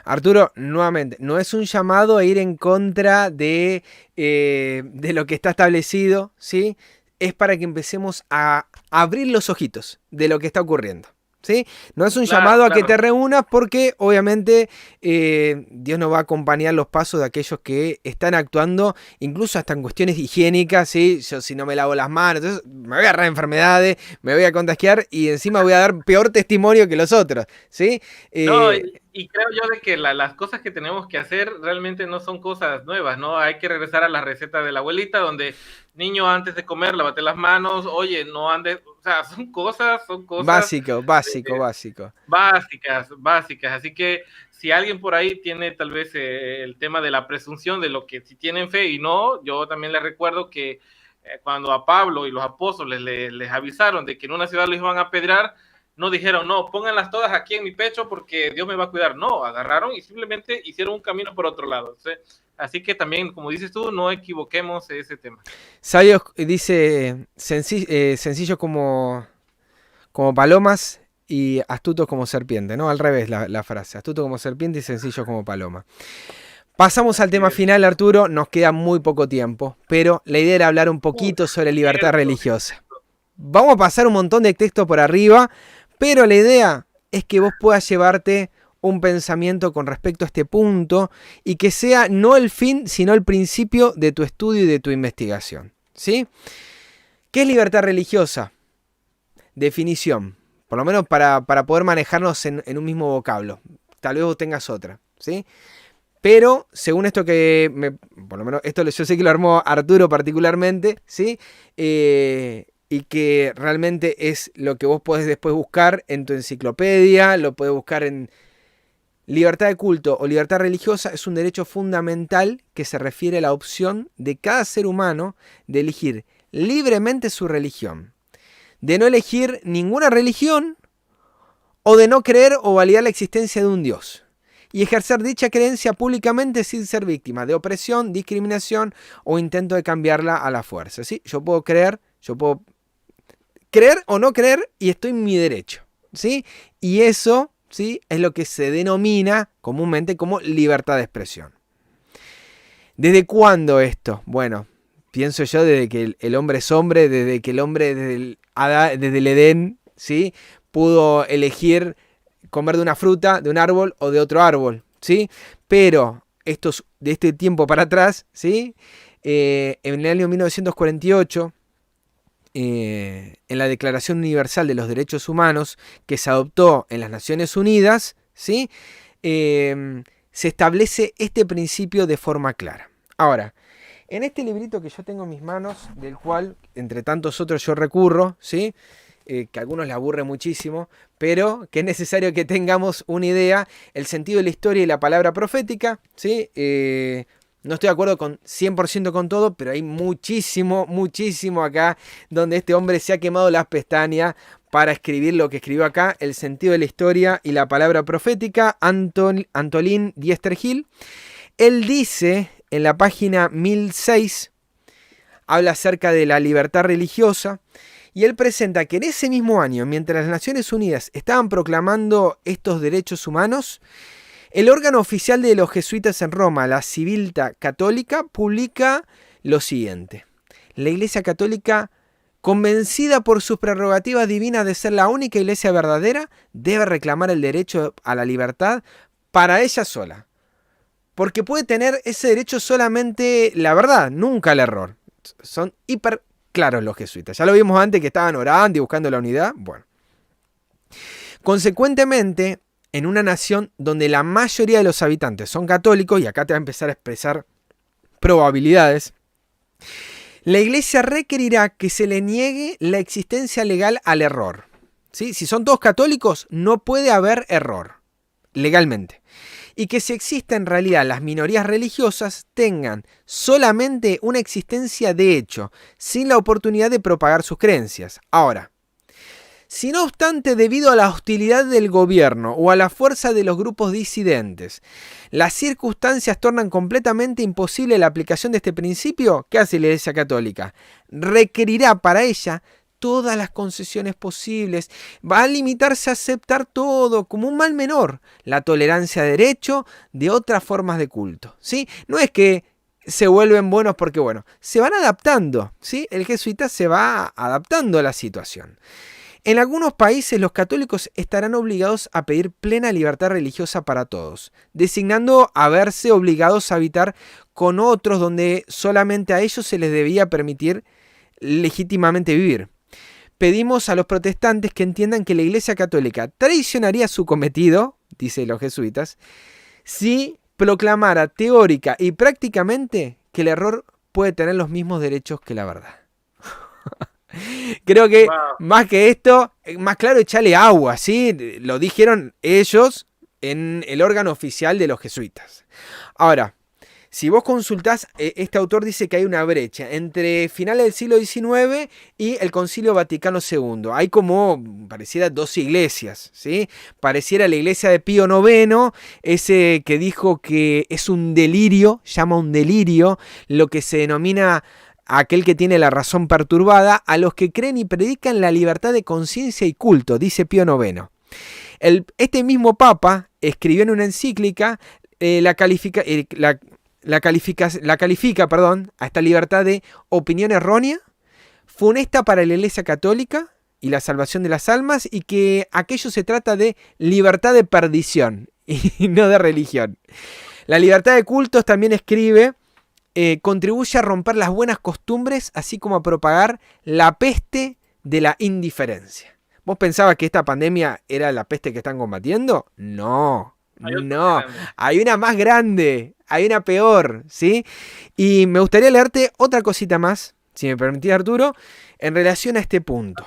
Arturo, nuevamente, no es un llamado a ir en contra de lo que está establecido, ¿sí? Es para que empecemos a abrir los ojitos de lo que está ocurriendo. ¿Sí? No es un llamado a que te reúnas porque obviamente Dios nos va a acompañar los pasos de aquellos que están actuando incluso hasta en cuestiones higiénicas, ¿sí? Yo si no me lavo las manos, entonces me voy a agarrar enfermedades, me voy a contagiar y encima voy a dar peor testimonio que los otros, ¿sí? No, y creo yo de que las cosas que tenemos que hacer realmente no son cosas nuevas, ¿no? Hay que regresar a la receta de la abuelita donde niño antes de comer lávate las manos, oye, no andes, o sea, son cosas básico. Básicas, así que si alguien por ahí tiene tal vez el tema de la presunción de lo que si tienen fe y no, yo también les recuerdo que cuando a Pablo y los apóstoles les avisaron de que en una ciudad los iban a apedrear, no dijeron, no, pónganlas todas aquí en mi pecho porque Dios me va a cuidar. No, agarraron y simplemente hicieron un camino por otro lado. ¿Sí? Así que también, como dices tú, no equivoquemos ese tema. Sabios dice sencillos como palomas y astutos como serpiente, ¿no? Al revés la frase, astuto como serpiente y sencillo como paloma. Pasamos al tema final, Arturo, nos queda muy poco tiempo, pero la idea era hablar un poquito sobre libertad religiosa. Vamos a pasar un montón de texto por arriba, pero la idea es que vos puedas llevarte un pensamiento con respecto a este punto y que sea no el fin, sino el principio de tu estudio y de tu investigación, ¿sí? ¿Qué es libertad religiosa? Definición, por lo menos para poder manejarnos en un mismo vocablo. Tal vez vos tengas otra, ¿sí? Pero según esto por lo menos esto yo sé que lo armó Arturo particularmente, ¿sí? Y que realmente es lo que vos podés después buscar en tu enciclopedia, lo podés buscar en libertad de culto o libertad religiosa. Es un derecho fundamental que se refiere a la opción de cada ser humano de elegir libremente su religión, de no elegir ninguna religión o de no creer o validar la existencia de un Dios y ejercer dicha creencia públicamente sin ser víctima de opresión, discriminación o intento de cambiarla a la fuerza, ¿sí? Yo puedo creer o no creer y estoy en mi derecho, ¿sí? Y eso, ¿sí?, es lo que se denomina comúnmente como libertad de expresión. ¿Desde cuándo esto? Bueno, pienso yo desde que el hombre es hombre, desde que el hombre desde el Edén, ¿sí?, pudo elegir comer de una fruta, de un árbol o de otro árbol, ¿sí? Pero de este tiempo para atrás, ¿sí?, en el año 1948, en la Declaración Universal de los Derechos Humanos, que se adoptó en las Naciones Unidas, ¿sí?, se establece este principio de forma clara. Ahora, en este librito que yo tengo en mis manos, del cual, entre tantos otros, yo recurro, ¿sí?, que a algunos les aburre muchísimo, pero que es necesario que tengamos una idea, el sentido de la historia y la palabra profética, ¿sí? No estoy de acuerdo con 100% con todo, pero hay muchísimo acá donde este hombre se ha quemado las pestañas para escribir lo que escribió acá, el sentido de la historia y la palabra profética, Antolín Diestergil. Él dice en la página 1006, habla acerca de la libertad religiosa, y él presenta que en ese mismo año, mientras las Naciones Unidas estaban proclamando estos derechos humanos, el órgano oficial de los jesuitas en Roma, la Civiltà Católica, publica lo siguiente: la Iglesia Católica, convencida por sus prerrogativas divinas de ser la única iglesia verdadera, debe reclamar el derecho a la libertad para ella sola, Porque puede tener ese derecho solamente la verdad, nunca el error. Son hiper claros los jesuitas. Ya lo vimos antes que estaban orando y buscando la unidad. Bueno. Consecuentemente, en una nación donde la mayoría de los habitantes son católicos, y acá te va a empezar a expresar probabilidades, la Iglesia requerirá que se le niegue la existencia legal al error. ¿Sí? Si son todos católicos, no puede haber error, legalmente. Y que si existen en realidad las minorías religiosas, tengan solamente una existencia de hecho, sin la oportunidad de propagar sus creencias. Ahora, si no obstante, debido a la hostilidad del gobierno o a la fuerza de los grupos disidentes, las circunstancias tornan completamente imposible la aplicación de este principio, ¿qué hace la Iglesia Católica? Requerirá para ella todas las concesiones posibles, va a limitarse a aceptar todo como un mal menor, la tolerancia de derecho de otras formas de culto, ¿sí? No es que se vuelven buenos porque, bueno, se van adaptando, ¿sí? El jesuita se va adaptando a la situación. En algunos países los católicos estarán obligados a pedir plena libertad religiosa para todos, designando a verse obligados a habitar con otros donde solamente a ellos se les debía permitir legítimamente vivir. Pedimos a los protestantes que entiendan que la Iglesia Católica traicionaría su cometido, dicen los jesuitas, si proclamara teórica y prácticamente que el error puede tener los mismos derechos que la verdad. Creo que más que esto, más claro, echarle agua, ¿sí? Lo dijeron ellos en el órgano oficial de los jesuitas. Ahora, si vos consultás, este autor dice que hay una brecha entre finales del siglo XIX y el Concilio Vaticano II. Hay como, pareciera, dos iglesias, ¿sí? Pareciera la iglesia de Pío IX, ese que dijo que es un delirio, llama un delirio, lo que se denomina aquel que tiene la razón perturbada, a los que creen y predican la libertad de conciencia y culto, dice Pío IX. Este mismo Papa escribió en una encíclica la califica a esta libertad de opinión errónea, funesta para la Iglesia Católica y la salvación de las almas, y que aquello se trata de libertad de perdición y no de religión. La libertad de cultos, también escribe, contribuye a romper las buenas costumbres, así como a propagar la peste de la indiferencia. ¿Vos pensabas que esta pandemia era la peste que están combatiendo? No, no. Hay una más grande, hay una peor, ¿sí? Y me gustaría leerte otra cosita más, si me permitís, Arturo, en relación a este punto.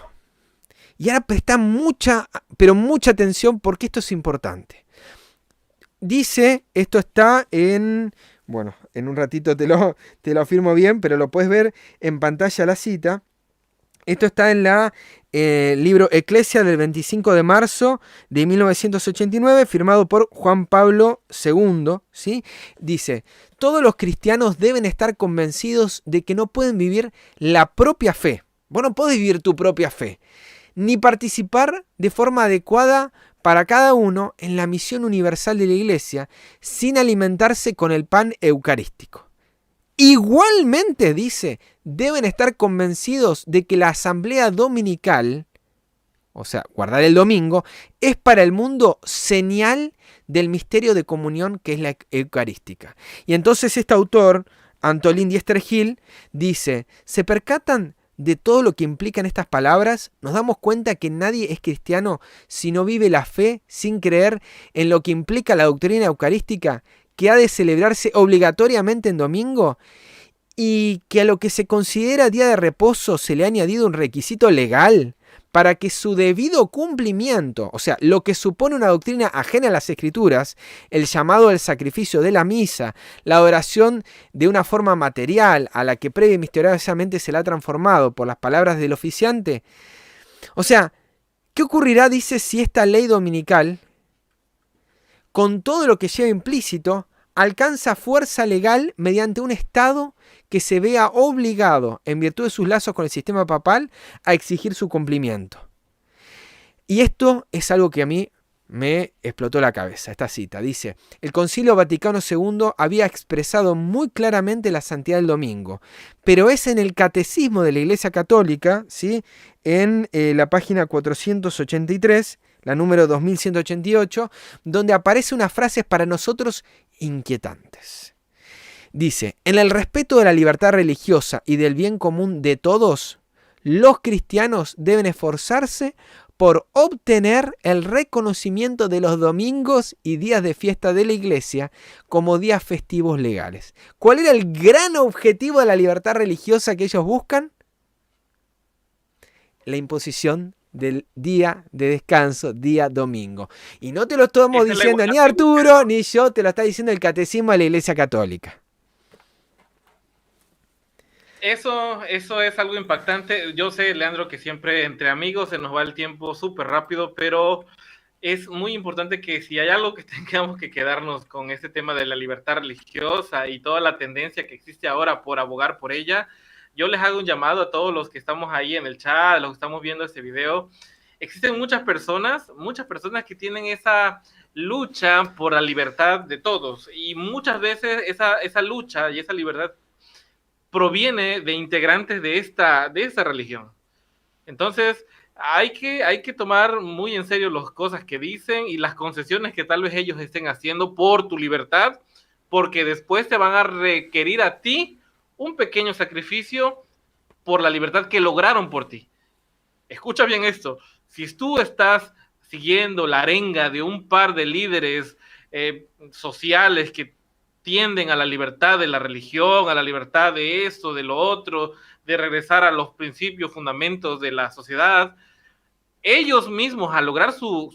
Y ahora presta mucha atención porque esto es importante. Dice, esto está en... Bueno, en un ratito te lo afirmo bien, pero lo puedes ver en pantalla la cita. Esto está en el libro Eclesia del 25 de marzo de 1989, firmado por Juan Pablo II, ¿sí? Dice, todos los cristianos deben estar convencidos de que no pueden vivir la propia fe. Vos no podés vivir tu propia fe, ni participar de forma adecuada para cada uno en la misión universal de la Iglesia sin alimentarse con el pan eucarístico. Igualmente, dice, deben estar convencidos de que la asamblea dominical, o sea, guardar el domingo, es para el mundo señal del misterio de comunión que es la eucarística. Y entonces este autor, Antolín Diester Gil, dice, ¿se percatan de todo lo que implican estas palabras? Nos damos cuenta que nadie es cristiano si no vive la fe sin creer en lo que implica la doctrina eucarística, que ha de celebrarse obligatoriamente en domingo, y que a lo que se considera día de reposo se le ha añadido un requisito legal para que su debido cumplimiento, o sea, lo que supone una doctrina ajena a las Escrituras, el llamado al sacrificio de la misa, la adoración de una forma material a la que previa y misteriosamente se la ha transformado por las palabras del oficiante. O sea, ¿qué ocurrirá, dice, si esta ley dominical, con todo lo que lleva implícito, alcanza fuerza legal mediante un Estado que se vea obligado, en virtud de sus lazos con el sistema papal, a exigir su cumplimiento? Y esto es algo que a mí me explotó la cabeza, esta cita. Dice, el Concilio Vaticano II había expresado muy claramente la santidad del domingo, pero es en el Catecismo de la Iglesia Católica, ¿sí?, en la página 483, la número 2188, donde aparece unas frases para nosotros inquietantes. Dice, en el respeto de la libertad religiosa y del bien común de todos, los cristianos deben esforzarse por obtener el reconocimiento de los domingos y días de fiesta de la iglesia como días festivos legales. ¿Cuál era el gran objetivo de la libertad religiosa que ellos buscan? La imposición del día de descanso, día domingo. Y no te lo estamos diciendo ni Arturo ni yo, te lo está diciendo el Catecismo de la Iglesia Católica. Eso es algo impactante. Yo sé, Leandro, que siempre entre amigos se nos va el tiempo súper rápido, pero es muy importante que si hay algo que tengamos que quedarnos con este tema de la libertad religiosa y toda la tendencia que existe ahora por abogar por ella, yo les hago un llamado a todos los que estamos ahí en el chat, los que estamos viendo este video. Existen muchas personas que tienen esa lucha por la libertad de todos, y muchas veces esa lucha y esa libertad proviene de integrantes de esta religión. Entonces, hay que tomar muy en serio las cosas que dicen y las concesiones que tal vez ellos estén haciendo por tu libertad, porque después te van a requerir a ti un pequeño sacrificio por la libertad que lograron por ti. Escucha bien esto. Si tú estás siguiendo la arenga de un par de líderes sociales que tienden a la libertad de la religión, a la libertad de esto, de lo otro, de regresar a los principios, fundamentos de la sociedad, ellos mismos al lograr su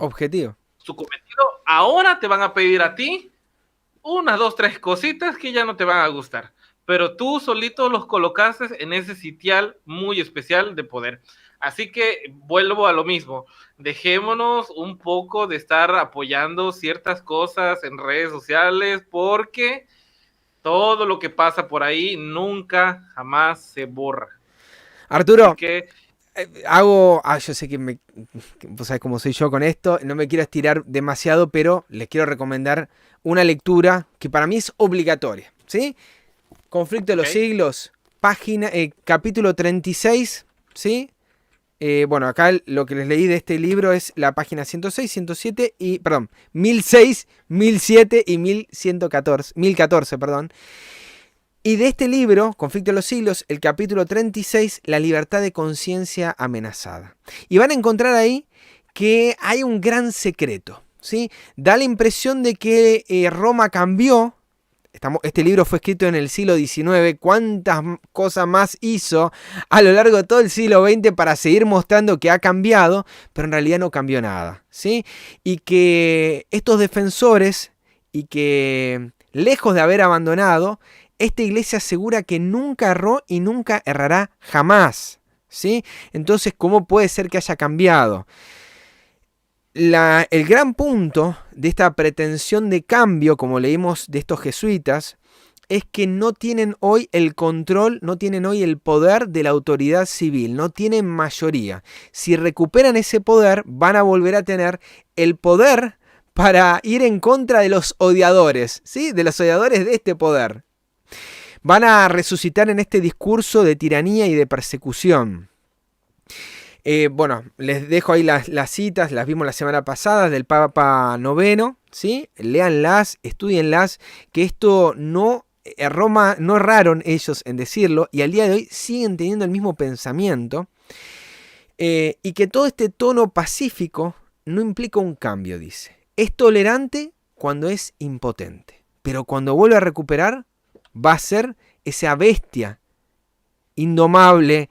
objetivo, su cometido, ahora te van a pedir a ti unas 2, 3 cositas que ya no te van a gustar, pero tú solito los colocaste en ese sitial muy especial de poder. Así que vuelvo a lo mismo, dejémonos un poco de estar apoyando ciertas cosas en redes sociales, porque todo lo que pasa por ahí nunca, jamás se borra. Arturo, yo sé que vos sabés cómo soy yo con esto, no me quiero estirar demasiado, pero les quiero recomendar una lectura que para mí es obligatoria, ¿sí? Conflicto de los siglos, capítulo 36, ¿sí? Bueno, acá lo que les leí de este libro es la página 106, 107 y, perdón, 1006, 1007 y 1014, perdón. Y de este libro, Conflicto de los siglos, el capítulo 36, la libertad de conciencia amenazada. Y van a encontrar ahí que hay un gran secreto, ¿sí? Da la impresión de que Roma cambió. Este libro fue escrito en el siglo XIX. ¿Cuántas cosas más hizo a lo largo de todo el siglo XX para seguir mostrando que ha cambiado? Pero en realidad no cambió nada, ¿sí? Y que estos defensores, y que lejos de haber abandonado, esta iglesia asegura que nunca erró y nunca errará jamás, ¿sí? Entonces, ¿cómo puede ser que haya cambiado? El gran punto de esta pretensión de cambio, como leímos de estos jesuitas, es que no tienen hoy el control, no tienen hoy el poder de la autoridad civil, no tienen mayoría. Si recuperan ese poder, van a volver a tener el poder para ir en contra de los odiadores, ¿sí? De los odiadores de este poder. Van a resucitar en este discurso de tiranía y de persecución. Bueno, les dejo ahí las citas, las vimos la semana pasada, del Papa IX, ¿sí? Léanlas, estudienlas, que esto no, Roma no erraron ellos en decirlo, y al día de hoy siguen teniendo el mismo pensamiento, y que todo este tono pacífico no implica un cambio, dice. Es tolerante cuando es impotente, pero cuando vuelve a recuperar, va a ser esa bestia indomable,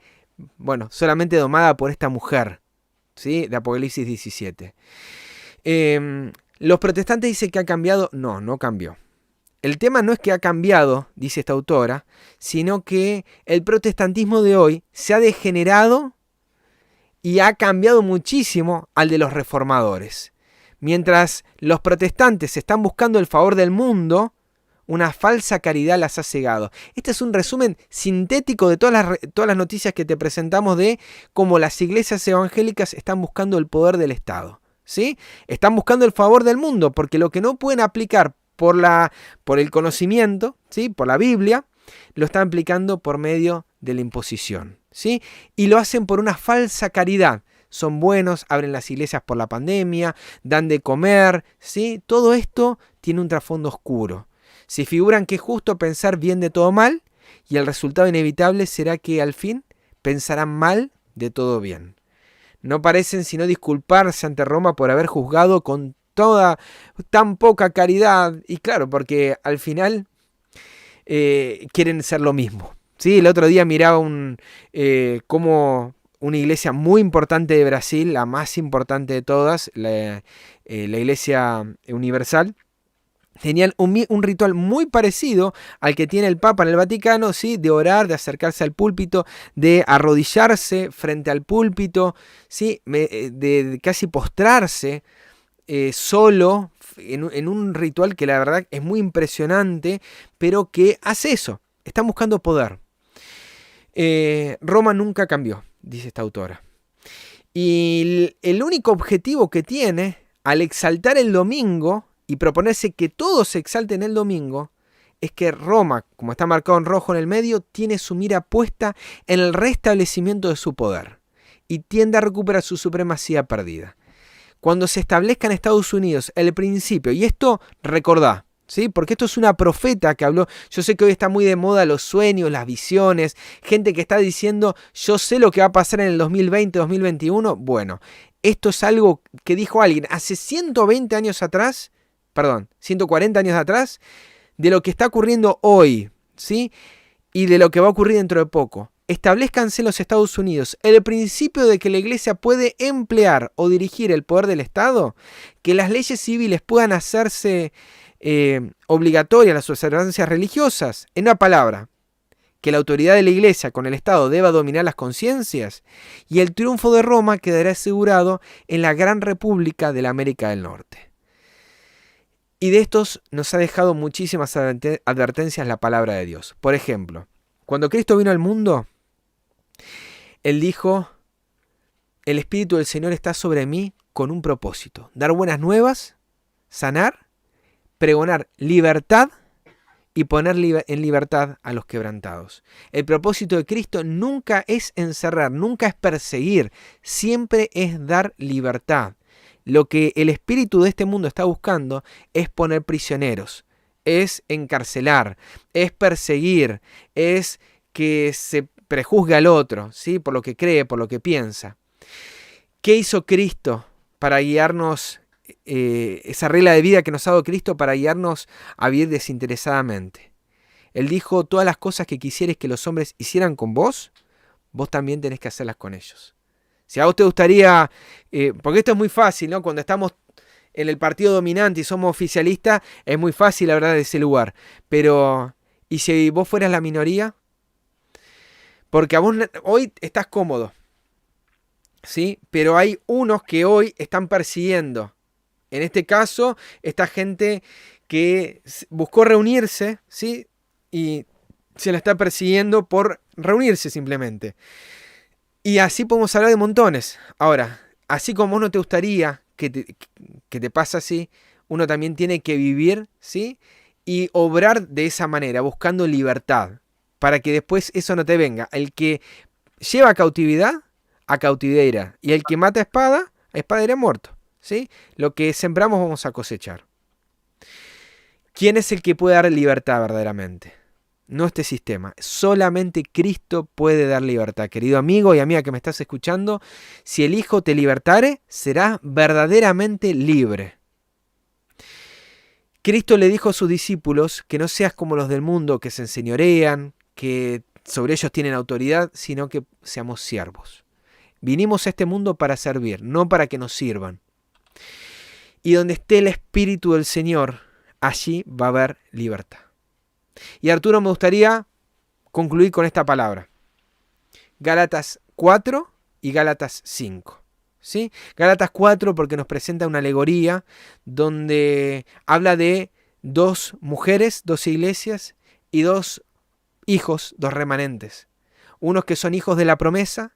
bueno, solamente domada por esta mujer, ¿sí? De Apocalipsis 17. Los protestantes dicen que ha cambiado. No, no cambió. El tema no es que ha cambiado, dice esta autora, sino que el protestantismo de hoy se ha degenerado y ha cambiado muchísimo al de los reformadores. Mientras los protestantes están buscando el favor del mundo, una falsa caridad las ha cegado. Este es un resumen sintético de todas las noticias que te presentamos de cómo las iglesias evangélicas están buscando el poder del Estado, ¿sí? Están buscando el favor del mundo, porque lo que no pueden aplicar por el conocimiento, ¿sí? Por la Biblia, lo están aplicando por medio de la imposición, ¿sí? Y lo hacen por una falsa caridad. Son buenos, abren las iglesias por la pandemia, dan de comer, ¿sí? Todo esto tiene un trasfondo oscuro. Se figuran que es justo pensar bien de todo mal, y el resultado inevitable será que al fin pensarán mal de todo bien. No parecen sino disculparse ante Roma por haber juzgado con toda tan poca caridad, y claro, porque al final quieren ser lo mismo. ¿Sí? El otro día miraba como una iglesia muy importante de Brasil, la más importante de todas, la Iglesia Universal, tenían un ritual muy parecido al que tiene el Papa en el Vaticano, ¿sí? De orar, de acercarse al púlpito, de arrodillarse frente al púlpito, ¿sí? De casi postrarse solo en un ritual que la verdad es muy impresionante, pero que hace eso, están buscando poder. Roma nunca cambió, dice esta autora. Y el único objetivo que tiene al exaltar el domingo y proponerse que todos se exalten el domingo es que Roma, como está marcado en rojo en el medio, tiene su mira puesta en el restablecimiento de su poder y tiende a recuperar su supremacía perdida. Cuando se establezca en Estados Unidos el principio, y esto recordá, ¿sí? Porque esto es una profeta que habló. Yo sé que hoy está muy de moda los sueños, las visiones, gente que está diciendo yo sé lo que va a pasar en el 2020, 2021. Bueno, esto es algo que dijo alguien hace 140 años atrás, de lo que está ocurriendo hoy, ¿sí? Y de lo que va a ocurrir dentro de poco. Establezcanse en los Estados Unidos el principio de que la Iglesia puede emplear o dirigir el poder del Estado, que las leyes civiles puedan hacerse obligatorias, las observancias religiosas. En una palabra, que la autoridad de la Iglesia con el Estado deba dominar las conciencias, y el triunfo de Roma quedará asegurado en la gran república de la América del Norte. Y de estos nos ha dejado muchísimas advertencias la palabra de Dios. Por ejemplo, cuando Cristo vino al mundo, Él dijo, el Espíritu del Señor está sobre mí con un propósito, dar buenas nuevas, sanar, pregonar libertad y poner en libertad a los quebrantados. El propósito de Cristo nunca es encerrar, nunca es perseguir, siempre es dar libertad. Lo que el espíritu de este mundo está buscando es poner prisioneros, es encarcelar, es perseguir, es que se prejuzgue al otro, ¿sí? Por lo que cree, por lo que piensa. ¿Qué hizo Cristo para guiarnos, esa regla de vida que nos ha dado Cristo para guiarnos a vivir desinteresadamente? Él dijo, todas las cosas que quisieres que los hombres hicieran con vos, vos también tenés que hacerlas con ellos. Si a vos te gustaría, porque esto es muy fácil, ¿no? Cuando estamos en el partido dominante y somos oficialistas, es muy fácil hablar de ese lugar. Pero, ¿y si vos fueras la minoría? Porque a vos hoy estás cómodo, ¿sí? Pero hay unos que hoy están persiguiendo. En este caso, esta gente que buscó reunirse, ¿sí? Y se la está persiguiendo por reunirse simplemente. Y así podemos hablar de montones. Ahora, así como no te gustaría que te pase así, uno también tiene que vivir, ¿sí? Y obrar de esa manera, buscando libertad, para que después eso no te venga. El que lleva a cautividad irá. Y el que mata a espada irá muerto, ¿sí? Lo que sembramos vamos a cosechar. ¿Quién es el que puede dar libertad verdaderamente? No este sistema. Solamente Cristo puede dar libertad. Querido amigo y amiga que me estás escuchando, si el Hijo te libertare, serás verdaderamente libre. Cristo le dijo a sus discípulos que no seas como los del mundo que se enseñorean, que sobre ellos tienen autoridad, sino que seamos siervos. Vinimos a este mundo para servir, no para que nos sirvan. Y donde esté el Espíritu del Señor, allí va a haber libertad. Y Arturo, me gustaría concluir con esta palabra. Gálatas 4 y Gálatas 5. ¿Sí? Gálatas 4 porque nos presenta una alegoría donde habla de dos mujeres, dos iglesias y dos hijos, dos remanentes. Unos que son hijos de la promesa,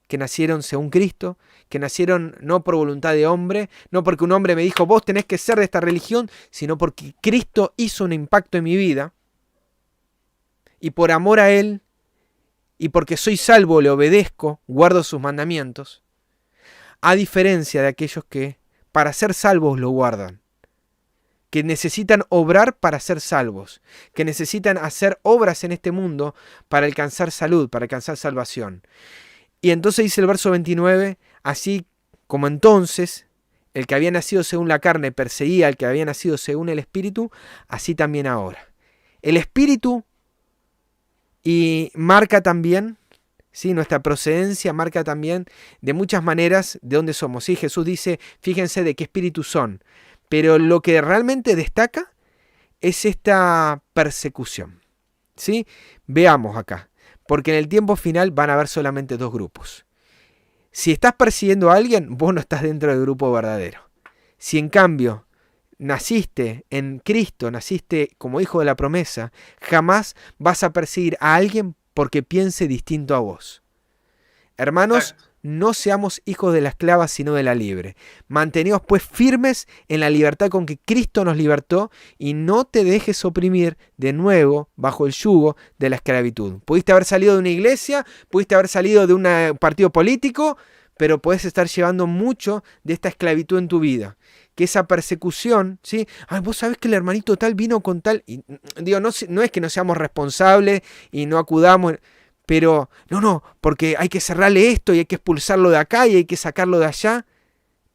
que nacieron según Cristo, que nacieron no por voluntad de hombre, no porque un hombre me dijo vos tenés que ser de esta religión, sino porque Cristo hizo un impacto en mi vida. Y por amor a Él, y porque soy salvo, le obedezco, guardo sus mandamientos, a diferencia de aquellos que para ser salvos lo guardan, que necesitan obrar para ser salvos, que necesitan hacer obras en este mundo para alcanzar salud, para alcanzar salvación. Y entonces dice el verso 29, así como entonces el que había nacido según la carne perseguía al que había nacido según el Espíritu, así también ahora. El Espíritu y marca también, ¿sí? Nuestra procedencia marca también de muchas maneras de dónde somos. ¿Sí? Jesús dice, fíjense de qué espíritu son. Pero lo que realmente destaca es esta persecución. ¿Sí? Veamos acá. Porque en el tiempo final van a haber solamente dos grupos. Si estás persiguiendo a alguien, vos no estás dentro del grupo verdadero. Si en cambio naciste en Cristo, naciste como hijo de la promesa, jamás vas a perseguir a alguien porque piense distinto a vos. Hermanos, Exacto. no seamos hijos de la esclava, sino de la libre. Manteneos pues firmes en la libertad con que Cristo nos libertó y no te dejes oprimir de nuevo bajo el yugo de la esclavitud. Pudiste haber salido de una iglesia, pudiste haber salido de un partido político, pero podés estar llevando mucho de esta esclavitud en tu vida. Que esa persecución, ¿sí? Ay, vos sabés que el hermanito tal vino con tal... Y, digo, no es que no seamos responsables y no acudamos... Pero, no, porque hay que cerrarle esto y hay que expulsarlo de acá y hay que sacarlo de allá.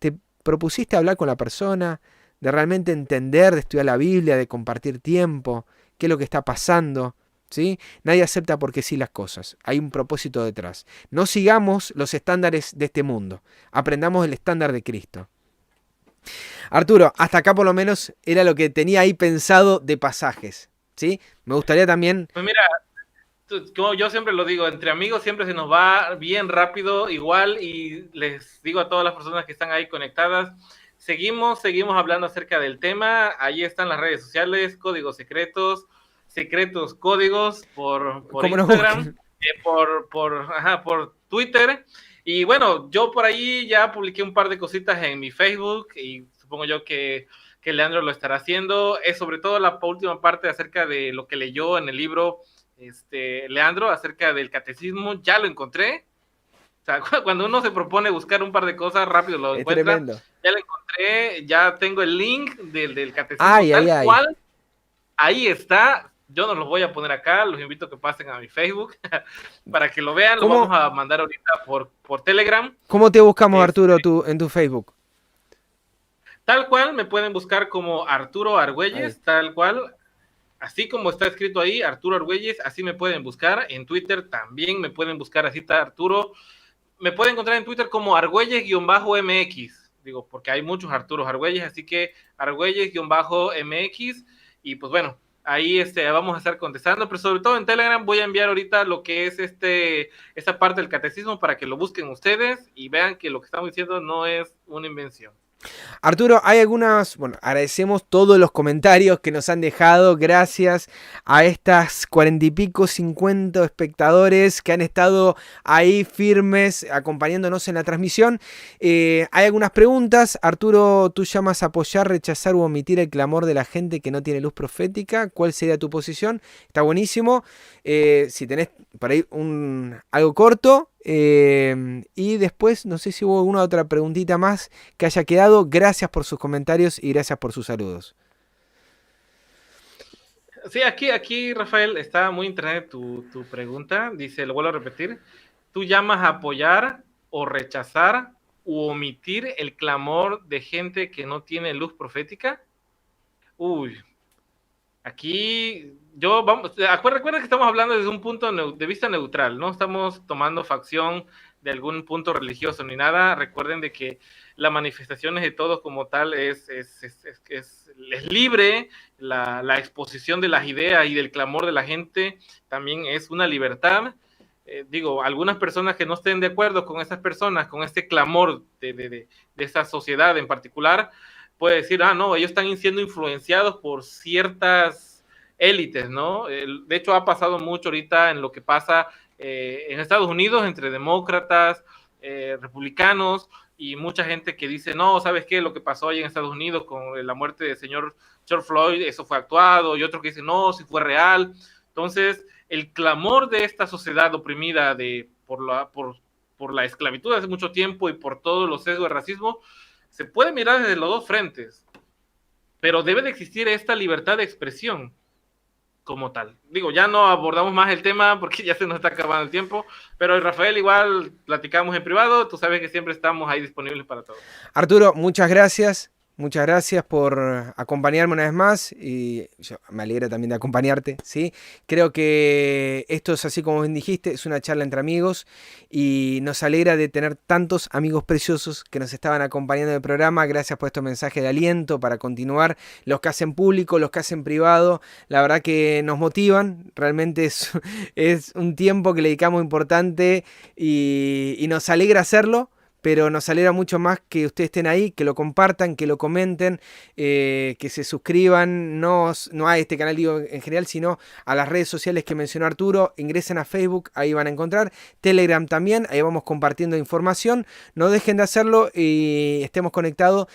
Te propusiste hablar con la persona, de realmente entender, de estudiar la Biblia, de compartir tiempo, qué es lo que está pasando, ¿sí? Nadie acepta porque sí las cosas. Hay un propósito detrás. No sigamos los estándares de este mundo. Aprendamos el estándar de Cristo. Arturo, hasta acá por lo menos era lo que tenía ahí pensado de pasajes, ¿sí? Me gustaría también... Pues mira, como yo siempre lo digo, entre amigos siempre se nos va bien rápido, igual, y les digo a todas las personas que están ahí conectadas, seguimos hablando acerca del tema. Ahí están las redes sociales, códigos secretos, secretos códigos por ¿Cómo nos Instagram, busquen? por Twitter. Y bueno, yo por ahí ya publiqué un par de cositas en mi Facebook y supongo yo que Leandro lo estará haciendo. Es sobre todo la última parte acerca de lo que leyó en el libro Leandro, acerca del catecismo. Ya lo encontré. O sea, cuando uno se propone buscar un par de cosas, rápido lo Es encuentra. tremendo. Ya lo encontré, ya tengo el link del catecismo Ay, ay, tal ay. cual. Ahí está. Yo no los voy a poner acá, los invito a que pasen a mi Facebook para que lo vean. Lo vamos ¿Cómo, a mandar ahorita por Telegram. cómo te buscamos, Arturo, Este, en tu Facebook? Tal cual, me pueden buscar como Arturo Ahí. Argüelles, tal cual. Así como está escrito ahí, Arturo Argüelles, así me pueden buscar. En Twitter también me pueden buscar, así está Arturo. Me pueden encontrar en Twitter como Argüelles-MX. Digo, porque hay muchos Arturos Argüelles, así que Argüelles-MX. Y pues bueno, ahí vamos a estar contestando, pero sobre todo en Telegram voy a enviar ahorita lo que es esta parte del catecismo para que lo busquen ustedes y vean que lo que estamos diciendo no es una invención. Arturo, hay algunas, bueno, agradecemos todos los comentarios que nos han dejado, gracias a estas 40 y pico, 50 espectadores que han estado ahí firmes acompañándonos en la transmisión. Hay algunas preguntas. Arturo, ¿tú llamas a apoyar, rechazar u omitir el clamor de la gente que no tiene luz profética? ¿Cuál sería tu posición? Está buenísimo. Si tenés por ahí algo corto. Y después, no sé si hubo alguna otra preguntita más que haya quedado. Gracias por sus comentarios y gracias por sus saludos. Sí, aquí Rafael, está muy interesante tu pregunta. Dice, lo vuelvo a repetir. ¿Tú llamas a apoyar o rechazar u omitir el clamor de gente que no tiene luz profética? Uy, aquí recuerda que estamos hablando desde un punto de vista neutral, no estamos tomando facción de algún punto religioso ni nada. Recuerden de que la manifestación de todos como tal es libre, la exposición de las ideas y del clamor de la gente también es una libertad. Digo, algunas personas que no estén de acuerdo con esas personas, con este clamor de esa sociedad en particular, puede decir, no, ellos están siendo influenciados por ciertas élites, ¿no? De hecho, ha pasado mucho ahorita en lo que pasa en Estados Unidos entre demócratas, republicanos y mucha gente que dice, no, ¿sabes qué? Lo que pasó ahí en Estados Unidos con la muerte del señor George Floyd, eso fue actuado, y otro que dice, no, sí fue real. Entonces, el clamor de esta sociedad oprimida por la esclavitud hace mucho tiempo y por todos los sesgos de racismo, se puede mirar desde los dos frentes. pero debe de existir esta libertad de expresión como tal. Digo, ya no abordamos más el tema porque ya se nos está acabando el tiempo, pero Rafael, igual platicamos en privado, tú sabes que siempre estamos ahí disponibles para todos. Arturo, muchas gracias por acompañarme una vez más, y yo me alegra también de acompañarte, ¿sí? Creo que esto es así como bien dijiste, es una charla entre amigos, y nos alegra de tener tantos amigos preciosos que nos estaban acompañando en el programa. Gracias por estos mensajes de aliento para continuar, los que hacen público, los que hacen privado, la verdad que nos motivan, realmente es un tiempo que le dedicamos importante y nos alegra hacerlo. Pero nos alegra mucho más que ustedes estén ahí, que lo compartan, que lo comenten, que se suscriban, no a este canal digo en general, sino a las redes sociales que mencionó Arturo. Ingresen a Facebook, ahí van a encontrar. Telegram también, ahí vamos compartiendo información. No dejen de hacerlo y estemos conectados.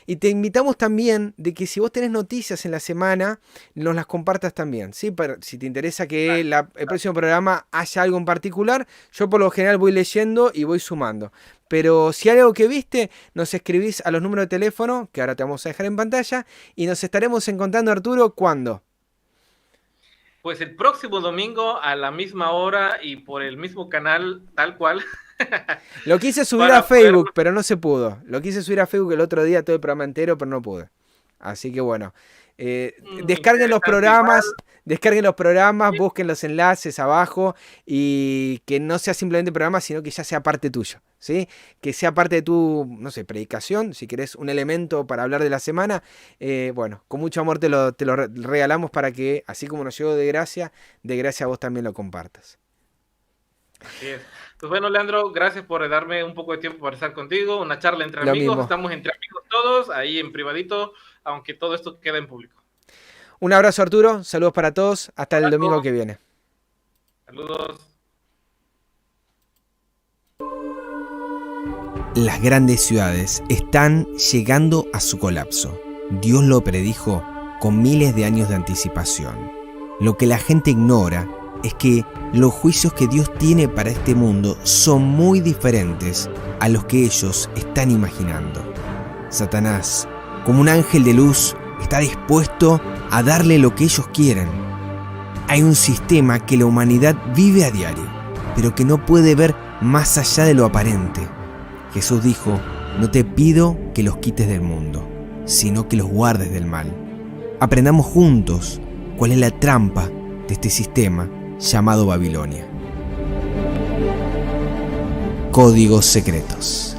Y te invitamos también de que si vos tenés noticias en la semana, nos las compartas también, ¿sí? Si te interesa que el próximo programa haya algo en particular, yo por lo general voy leyendo y voy sumando. Pero si hay algo que viste, nos escribís a los números de teléfono, que ahora te vamos a dejar en pantalla, y nos estaremos encontrando, Arturo, ¿cuándo? Pues el próximo domingo a la misma hora y por el mismo canal, tal cual. Lo quise subir a Facebook, pero no se pudo. Lo quise subir a Facebook el otro día, todo el programa entero, pero no pude. Así que bueno, descarguen los programas, busquen los enlaces abajo, y que no sea simplemente programa, sino que ya sea parte tuyo, ¿sí? Que sea parte de tu, no sé, predicación, si querés un elemento para hablar de la semana. Bueno, con mucho amor te lo regalamos para que, así como nos llegó de gracia a vos también lo compartas. Así es. Pues bueno, Leandro, gracias por darme un poco de tiempo para estar contigo, una charla entre amigos, mismo. Estamos entre amigos todos, ahí en privadito, aunque todo esto queda en público. Un abrazo, Arturo, saludos para todos, hasta el domingo que viene. Saludos. Las grandes ciudades están llegando a su colapso. Dios lo predijo con miles de años de anticipación. Lo que la gente ignora es que los juicios que Dios tiene para este mundo son muy diferentes a los que ellos están imaginando. Satanás, como un ángel de luz, está dispuesto a darle lo que ellos quieren. Hay un sistema que la humanidad vive a diario, pero que no puede ver más allá de lo aparente. Jesús dijo: no te pido que los quites del mundo, sino que los guardes del mal. Aprendamos juntos cuál es la trampa de este sistema llamado Babilonia. Códigos secretos.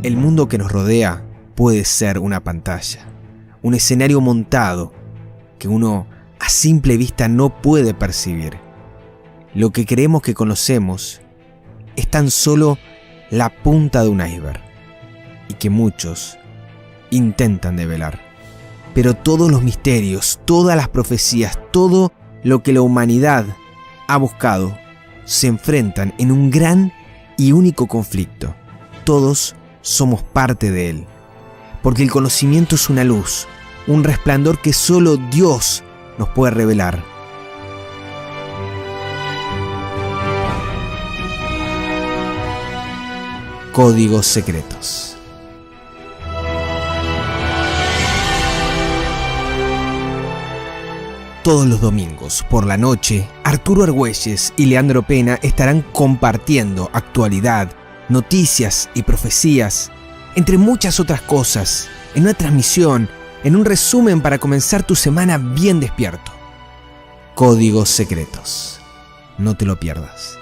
El mundo que nos rodea puede ser una pantalla, un escenario montado que uno a simple vista no puede percibir. Lo que creemos que conocemos es tan solo la punta de un iceberg y que muchos intentan develar. Pero todos los misterios, todas las profecías, todo lo que la humanidad ha buscado se enfrentan en un gran y único conflicto. Todos somos parte de él, porque el conocimiento es una luz, un resplandor que solo Dios nos puede revelar. Códigos secretos. Todos los domingos por la noche, Arturo Argüelles y Leandro Pena estarán compartiendo actualidad, noticias y profecías, entre muchas otras cosas, en una transmisión, en un resumen para comenzar tu semana bien despierto. Códigos secretos. No te lo pierdas.